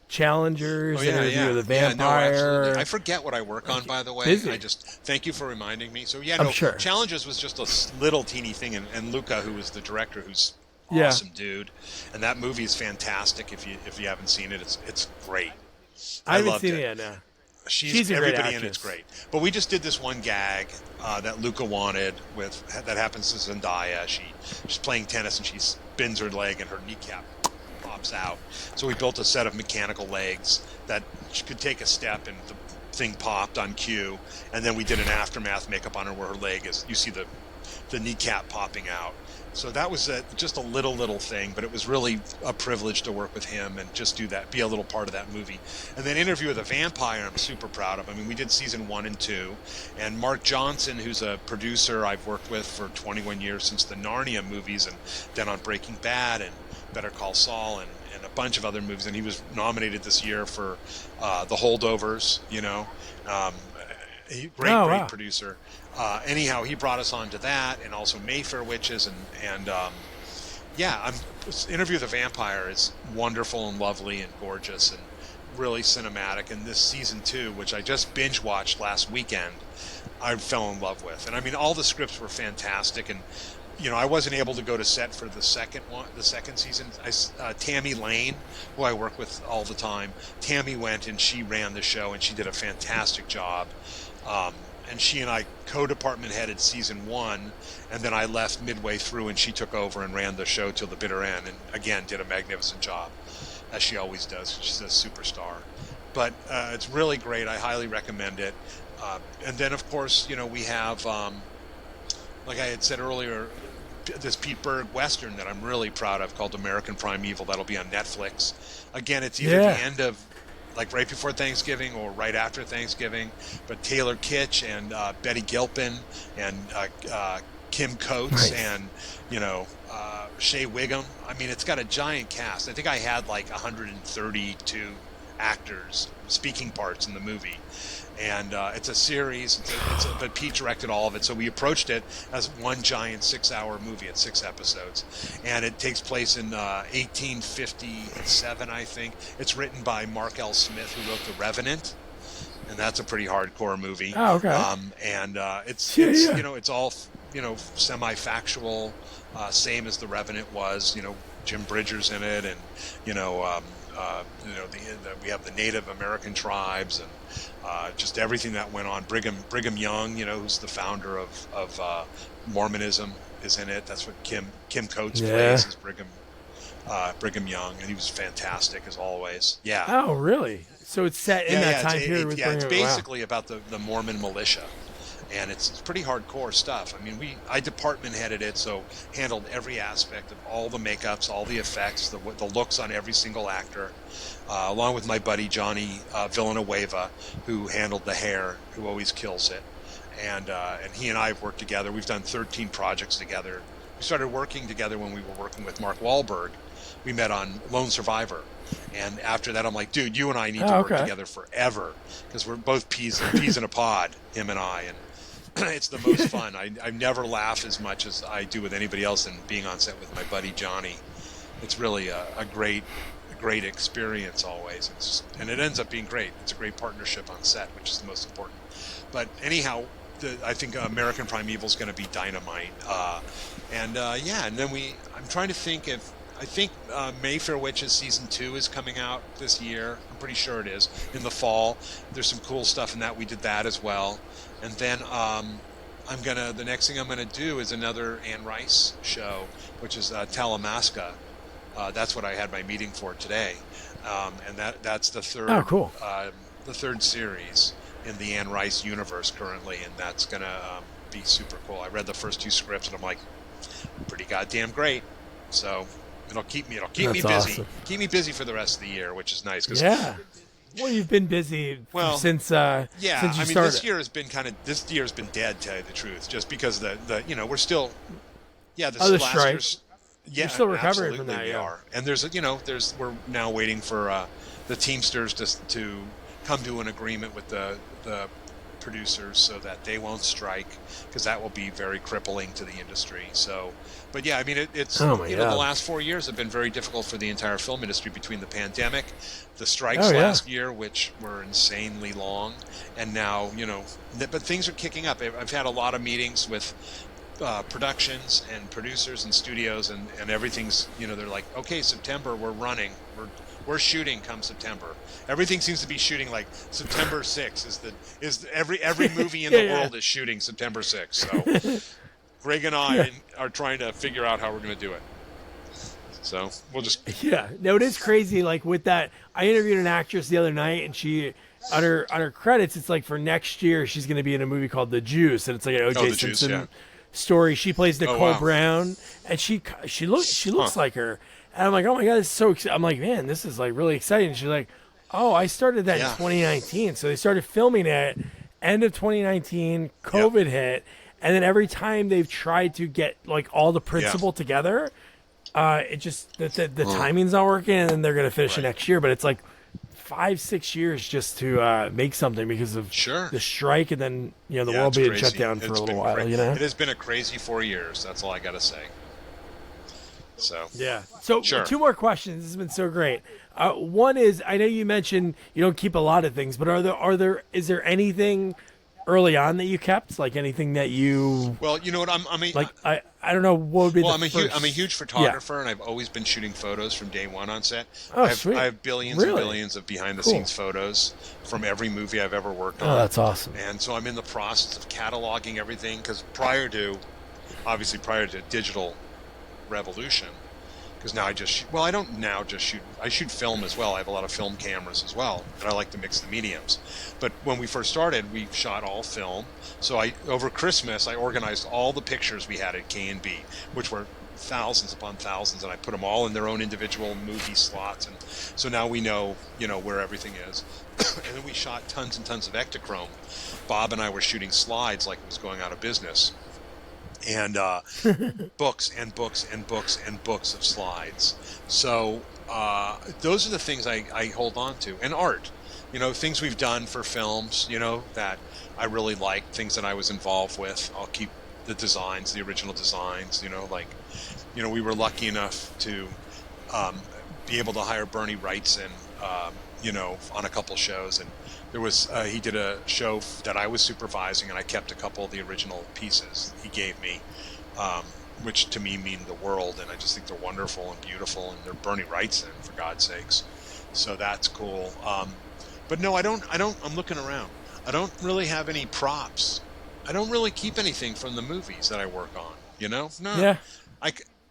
Challengers, Interview with the Vampire. Absolutely. I forget what I work on, by the way. Busy. I just thank you for reminding me. So I'm sure. Challengers was just a little teeny thing, and Luca, who was the director, who's awesome dude, and that movie is fantastic. If you haven't seen it, it's great. I haven't seen it yet. No. She's everybody in it's great. But we just did this one gag that Luca wanted that happens to Zendaya. She's playing tennis and she spins her leg and her kneecap pops out. So we built a set of mechanical legs that she could take a step and the thing popped on cue. And then we did an aftermath makeup on her where her leg is. You see the kneecap popping out. So that was just a little thing, but it was really a privilege to work with him and just do that, be a little part of that movie. And then Interview with a Vampire, I'm super proud of. I mean, we did season 1 and 2, and Mark Johnson, who's a producer I've worked with for 21 years since the Narnia movies, and then on Breaking Bad and Better Call Saul and a bunch of other movies, and he was nominated this year for The Holdovers, great producer. Anyhow, he brought us on to that, and also Mayfair Witches, and Interview with a Vampire is wonderful and lovely and gorgeous, really cinematic. And this season 2, which I just binge watched last weekend, I fell in love with. And I mean, all the scripts were fantastic. And I wasn't able to go to set for the second season. Tammy Lane, who I work with all the time, Tammy went and she ran the show, and she did a fantastic job. And she and I co-department headed season 1, and then I left midway through, and she took over and ran the show till the bitter end, and again did a magnificent job, as she always does. She's a superstar. But it's really great. I highly recommend it. And then, of course, we have, like I had said earlier, this Pete Berg Western that I'm really proud of called American Primeval. That'll be on Netflix. Again, it's either the end of, like right before Thanksgiving or right after Thanksgiving. But Taylor Kitsch and Betty Gilpin and Kim Coates and, Shea Wiggum. I mean, it's got a giant cast. I think I had like 132 actors speaking parts in the movie. And it's a series, but Pete directed all of it. So we approached it as one giant 6-hour movie at 6 episodes. And it takes place in 1857, I think. It's written by Mark L. Smith, who wrote The Revenant. And that's a pretty hardcore movie. Oh, okay. And it's all, semi-factual, same as The Revenant was. Jim Bridger's in it, and, we have the Native American tribes and just everything that went on. Brigham Young, who's the founder of Mormonism, is in it. That's what Kim Coates plays as Brigham Young, and he was fantastic as always. Yeah. Oh, really? So it's set in that time period with Brigham. It's basically about the Mormon militia. And it's pretty hardcore stuff. I mean, I department headed it, so handled every aspect of all the makeups, all the effects, the looks on every single actor, along with my buddy Johnny Villanueva, who handled the hair, who always kills it. And he and I have worked together. We've done 13 projects together. We started working together when we were working with Mark Wahlberg. We met on Lone Survivor. And after that, I'm like, dude, you and I need to work together forever, because we're both peas in a pod, him and I. And it's the most fun. I never laugh as much as I do with anybody else than being on set with my buddy Johnny. It's really a great experience always. And it ends up being great. It's a great partnership on set, which is the most important. But anyhow, I think American Primeval is going to be dynamite. And then I'm trying to think if, I think Mayfair Witches Season 2 is coming out this year. I'm pretty sure it is, in the fall. There's some cool stuff in that. We did that as well. And then the next thing I'm going to do is another Anne Rice show, which is Talamasca. That's what I had my meeting for today. And that's the third the third series in the Anne Rice universe currently, and that's going to be super cool. I read the first 2 scripts, and I'm like, pretty goddamn great. So it'll keep me busy. Awesome. Keep me busy for the rest of the year, which is nice. Well, you've been busy since you started. This year's been dead, to tell you the truth, just because we're still the strikes. Yeah, we're still recovering from that. We are, and we're now waiting for the Teamsters to come to an agreement with the producers so that they won't strike, because that will be very crippling to the industry. So, but yeah, I mean, it's the last 4 years have been very difficult for the entire film industry, between the pandemic, the strikes last year, which were insanely long, and now but things are kicking up. I've had a lot of meetings with productions and producers and studios, and everything's they're like, okay, September, we're running, we're shooting come September. Everything seems to be shooting like September 6th is every movie in the world is shooting September 6th. So Greg and I are trying to figure out how we're going to do it. So we'll just no, it is crazy. Like with that, I interviewed an actress the other night, and she on her credits, it's like for next year she's going to be in a movie called The Juice, and it's like an O.J. Simpson story. She plays Nicole Brown, and she looks like her. And I'm like, oh my God, this is so exciting. I'm like, man, this is like really exciting. And she's like, oh, I started that in 2019. So they started filming it end of 2019, COVID hit. And then every time they've tried to get like all the principal together, it just, the timing's not working, and then they're going to finish it next year. But it's like 5-6 years just to make something because of the strike, and then the world being shut down for a little while. It has been a crazy 4 years. That's all I got to say. So Yeah. So sure. two more questions. This has been so great. One is, I know you mentioned you don't keep a lot of things, but is there anything early on that you kept, like anything that you Well, you know what? I mean, like? I don't know what would be well, the first. I'm a huge Yeah. photographer, and I've always been shooting photos from day one on set. Oh, I sweet. have billions and Really? billions of behind the Cool. scenes photos from every movie I've ever worked Oh, on. that's awesome. And so I'm in the process of cataloging everything because obviously prior to digital revolution, because now I don't now just shoot. I shoot film as well. I have a lot of film cameras as well, and I like to mix the mediums. But when we first started, we shot all film. So over Christmas, I organized all the pictures we had at KNB, which were thousands upon thousands, and I put them all in their own individual movie slots. And so now we know, where everything is. And then we shot tons and tons of Ektachrome. Bob and I were shooting slides like it was going out of business. And books and books and books and books of slides. So those are the things I hold on to. And art, things we've done for films, that I really like, things that I was involved with. I'll keep the designs, the original designs, we were lucky enough to be able to hire Bernie Wrightson, on a couple shows. And there was he did a show that I was supervising, and I kept a couple of the original pieces he gave me, which to me mean the world, and I just think they're wonderful and beautiful, and they're Bernie Wrightson, for God's sakes. So that's cool. But no, I don't. I'm looking around. I don't really have any props. I don't really keep anything from the movies that I work on. No. Yeah.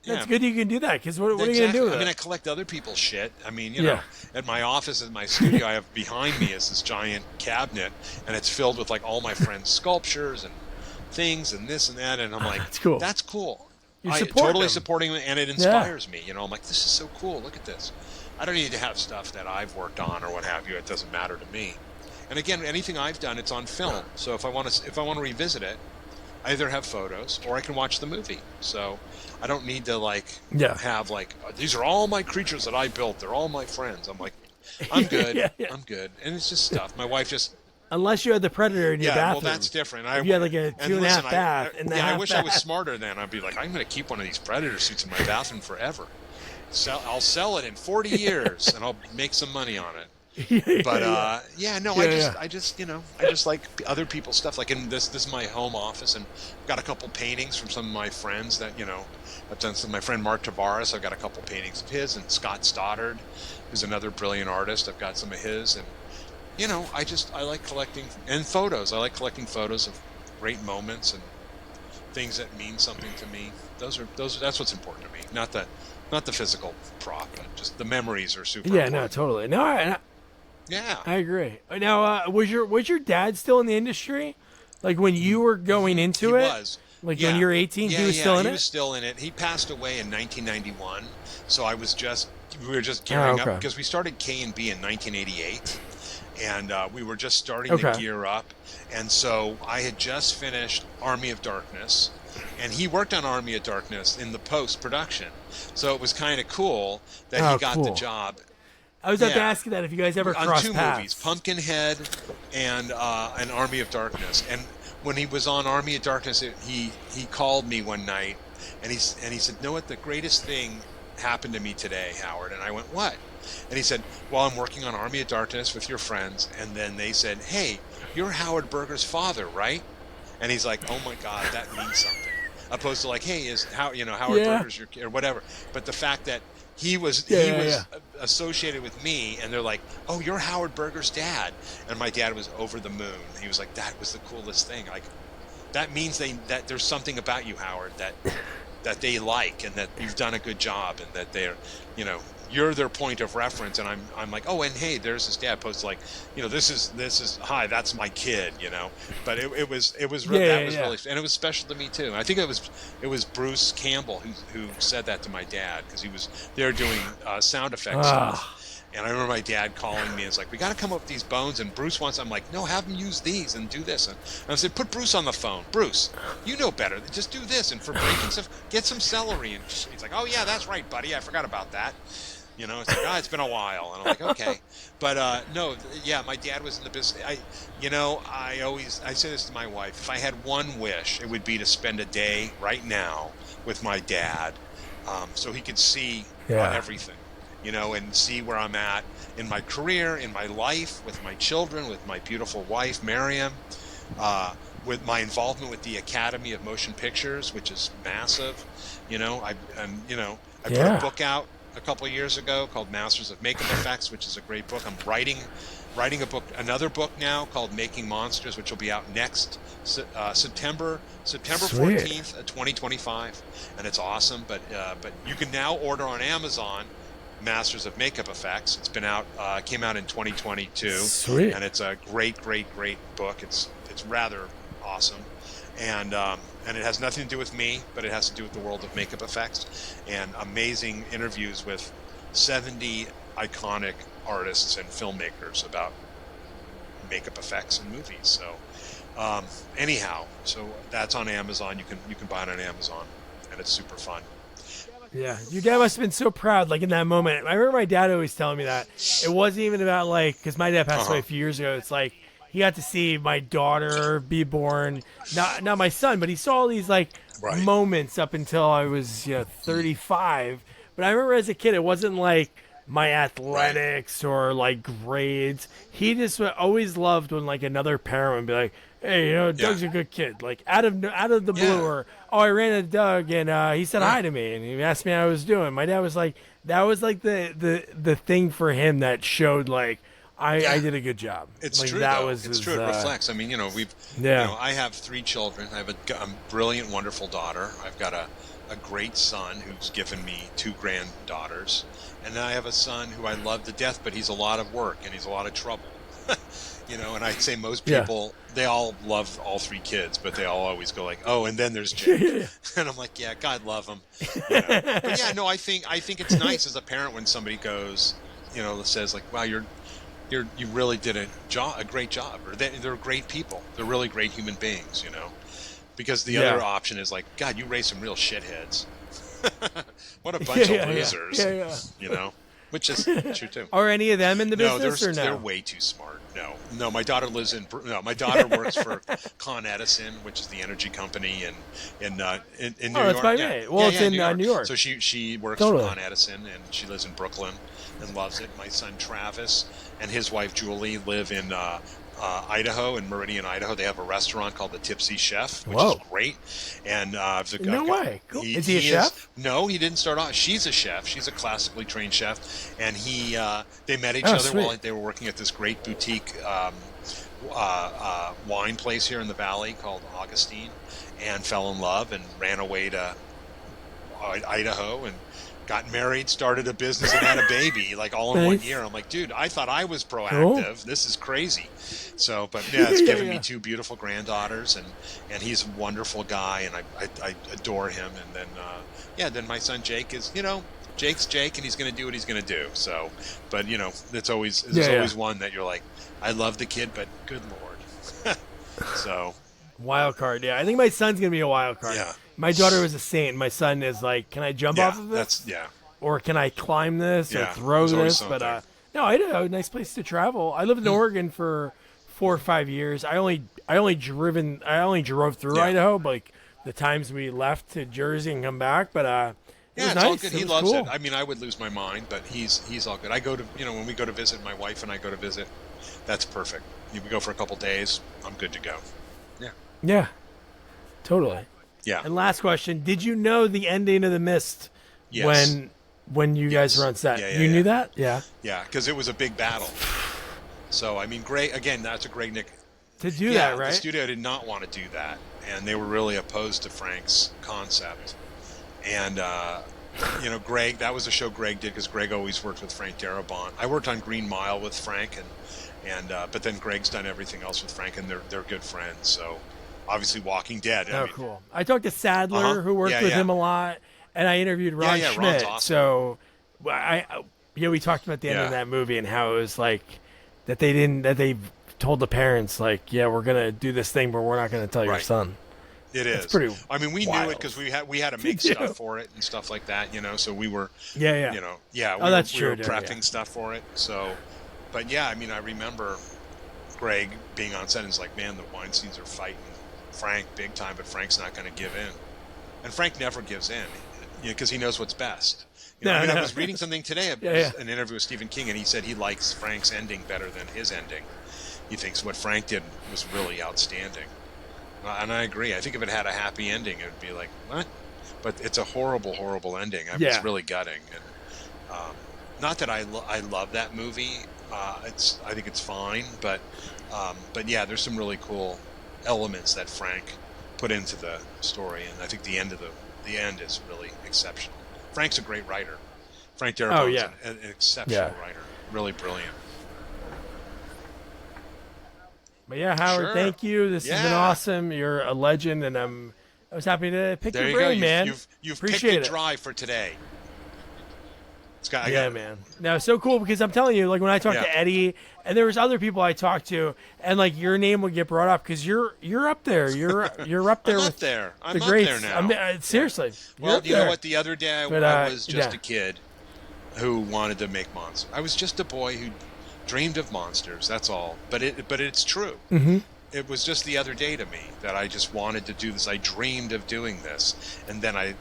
Yeah. It's good you can do that, because what are you going to do with it? I collect other people's shit. I mean, at my office, at my studio, I have behind me is this giant cabinet, and it's filled with like all my friends' sculptures and things and this and that, and I'm like, that's cool. That's cool. You're totally supporting them, and it inspires me. I'm like, this is so cool. Look at this. I don't need to have stuff that I've worked on or what have you. It doesn't matter to me. And again, anything I've done, it's on film. So if I want to revisit it, I either have photos or I can watch the movie. So I don't need to have these are all my creatures that I built. They're all my friends. I'm like, I'm good. Yeah. I'm good. And it's just stuff. My wife just. Unless you had the Predator in your bathroom. Well, that's different. If you had like a 2.5 bath. I wish I was smarter then. I'd be like, I'm going to keep one of these Predator suits in my bathroom forever. I'll sell it in 40 years and I'll make some money on it. I just like other people's stuff. Like in this is my home office, and I've got a couple paintings from some of my friends that I've done. Some my friend Mark Tavares, I've got a couple paintings of his, and Scott Stoddard, who's another brilliant artist. I've got some of his, and I like collecting and photos. I like collecting photos of great moments and things that mean something to me. That's what's important to me. Not the physical prop, but just the memories are super. Yeah, important. no, totally. No, yeah, I agree. Now, was your dad still in the industry? Like when you were going into it? He was. Like when you were 18, he was still in it? He was still in it. He passed away in 1991, so we were just gearing up because we started KNB in 1988, and we were just starting to gear up, and so I had just finished Army of Darkness, and he worked on Army of Darkness in the post-production, so it was kind of cool that he got the job. I was about to ask you that if you guys ever crossed on two movies, Pumpkinhead and Army of Darkness. And when he was on Army of Darkness, he called me one night, and he said, "Know what? The greatest thing happened to me today, Howard." And I went, "What?" And he said, "Well, I'm working on Army of Darkness with your friends, and then they said, 'Hey, you're Howard Berger's father, right?'" And he's like, "Oh my God, that means something." Opposed to like, "Hey, Howard Berger's your kid," or whatever. But the fact that he was associated with me, and they're like, "Oh, you're Howard Berger's dad," and my dad was over the moon. He was like, "That was the coolest thing. Like, that means that there's something about you, Howard, that they like, and that you've done a good job, and that they're, you're their point of reference." And I'm like, "Oh, and hey, there's his dad." Post like, this is hi, that's my kid, But it was really, and it was special to me too. And I think it was Bruce Campbell who said that to my dad, because he was there doing sound effects stuff. And I remember my dad calling me and it's like, "We got to come up with these bones." And Bruce wants, I'm like, "No, have him use these and do this." And I said, "Put Bruce on the phone. Bruce, you know better. Just do this. And for breaking stuff, get some celery." And he's like, "Oh yeah, that's right, buddy. I forgot about that." It's like, it's been a while. And I'm like, okay. But my dad was in the business. I say this to my wife. If I had one wish, it would be to spend a day right now with my dad so he could see Yeah. everything, and see where I'm at in my career, in my life, with my children, with my beautiful wife, Miriam, with my involvement with the Academy of Motion Pictures, which is massive. I put a book out a couple of years ago called Masters of Makeup Effects, which is a great book. I'm writing another book now called Making Monsters, which will be out next September Sweet. 14th, 2025, and it's awesome. But you can now order on Amazon Masters of Makeup Effects. It's been out, came out in 2022, Sweet. and it's a great book. It's rather awesome, and it has nothing to do with me, but it has to do with the world of makeup effects, and amazing interviews with 70 iconic artists and filmmakers about makeup effects in movies. So anyhow, so that's on Amazon. You can buy it on Amazon, and it's super fun. Yeah, your dad must have been so proud, like in that moment. I remember my dad always telling me that it wasn't even about like, because my dad passed away a few years ago. It's like he got to see my daughter be born, not my son, but he saw all these like moments up until I was 35. But I remember as a kid, it wasn't like my athletics or like grades. He just always loved when like another parent would be like, "Hey, Doug's a good kid." Like out of the blue, or I ran into Doug and he said hi to me and he asked me how I was doing. My dad was like, that was like the thing for him that showed like I did a good job. It's like, true. That though. was it's his, true. It reflects. I mean, I have 3 children. I have a brilliant, wonderful daughter. I've got a great son who's given me 2 granddaughters, and then I have a son who I love to death, but he's a lot of work and he's a lot of trouble. And I'd say most people, they all love all 3 kids, but they all always go like, "Oh, and then there's Jake." And I'm like, "Yeah, God love him." But yeah, no, I think it's nice as a parent when somebody goes, says like, "Wow, you really did a great job," or they're great people. They're really great human beings, Because the other option is like, "God, you raised some real shitheads." What a bunch of losers, Which is true too. Are any of them in the business or no? They're way too smart. No. My daughter my daughter works for Con Edison, which is the energy company in New York. Oh, that's by me. Well, it's in New York. So she works for Con Edison, and she lives in Brooklyn and loves it. My son Travis and his wife Julie live in Idaho, in Meridian, Idaho. They have a restaurant called the Tipsy Chef, which is great. And no way. Cool. Is he a chef? No, he didn't start off. She's a chef. She's a classically trained chef, and they met each other while they were working at this great boutique wine place here in the valley called Augustine, and fell in love and ran away to Idaho and got married, started a business, and had a baby, like all in 1 year. I'm like, dude, I thought I was proactive. Cool. This is crazy. So, but it's given me 2 beautiful granddaughters, and he's a wonderful guy, and I adore him. And then, then my son Jake is, Jake's Jake, and he's going to do what he's going to do. So, but there's always one that you're like, I love the kid, but good Lord. So. Wild card, yeah. I think my son's going to be a wild card. Yeah. My daughter was a saint. My son is like, can I jump off of this? Or can I climb this or throw this? But no, I had a nice place to travel. I lived in Oregon for 4 or 5 years. I only drove through Idaho, like the times we left to Jersey and come back. But it was nice. All good. He loves cool. it. I mean, I would lose my mind, but he's all good. I go to when we go to visit, my wife and I go to visit. That's perfect. We go for a couple days. I'm good to go. Yeah. Yeah. Totally. Yeah. And last question: did you know the ending of The Mist when you guys were on set? You knew that? Yeah. Yeah, because it was a big battle. So I mean, Greg. Again, that's a Greg Nick to do that, right? The studio did not want to do that, and they were really opposed to Frank's concept. And Greg. That was a show Greg did because Greg always worked with Frank Darabont. I worked on Green Mile with Frank, and but then Greg's done everything else with Frank, and they're good friends. So. Obviously, Walking Dead. Cool. I talked to Sadler, who worked with him a lot, and I interviewed Ron Schmidt. Awesome. So, we talked about the end of that movie and how it was like that they told the parents like, we're gonna do this thing, but we're not gonna tell your son. It is. It's pretty. I mean, we knew it because we had to make stuff for it and stuff like that. So we were. We were prepping stuff for it. So, but I mean, I remember Greg being on set and it's like, man, the Weinsteins are fighting Frank big time, but Frank's not going to give in, and Frank never gives in. because he knows what's best. I was reading something today, an interview with Stephen King, and he said he likes Frank's ending better than his ending. He thinks what Frank did was really outstanding. And I agree. I think if it had a happy ending, it would be like, what? But it's a horrible, horrible ending. It's really gutting. And not that I love that movie. I think it's fine, but yeah, there's some really cool elements that Frank put into the story, and I think the end is really exceptional. Frank's a great writer. Frank Darabont's an exceptional writer. Really brilliant. But yeah, Howard, thank you. This has been awesome. You're a legend, and I was happy to pick your brain, man. You've Appreciate picked it dry for today. Man. No, so cool, because I'm telling you, like when I talked to Eddie, and there was other people I talked to, and like your name would get brought up because you're up there. You're up there with the greats. There now. Seriously. Well, you know what? The other day I was just a kid who wanted to make monsters. I was just a boy who dreamed of monsters. That's all. But it's true. Mm-hmm. It was just the other day to me that I just wanted to do this. I dreamed of doing this, and then I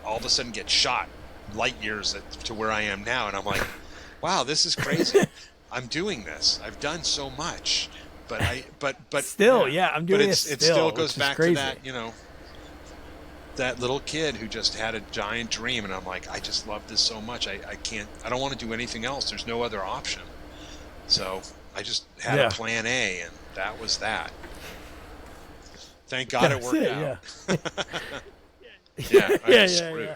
all of a sudden get shot light years to where I am now, and I'm like, wow, this is crazy. I'm doing this. I've done so much, but still, I'm doing it. It still goes back to that, that little kid who just had a giant dream, and I'm like, I just love this so much. I don't want to do anything else. There's no other option. So I just had a plan A, and that was that. Thank God it worked out. I was screwed.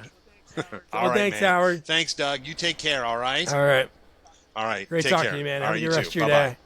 Well, thanks, man. Howard. Thanks, Doug. You take care, all right? All right. All right. Great take talking care. to you, man. All Have right, a good rest of your Bye-bye. day.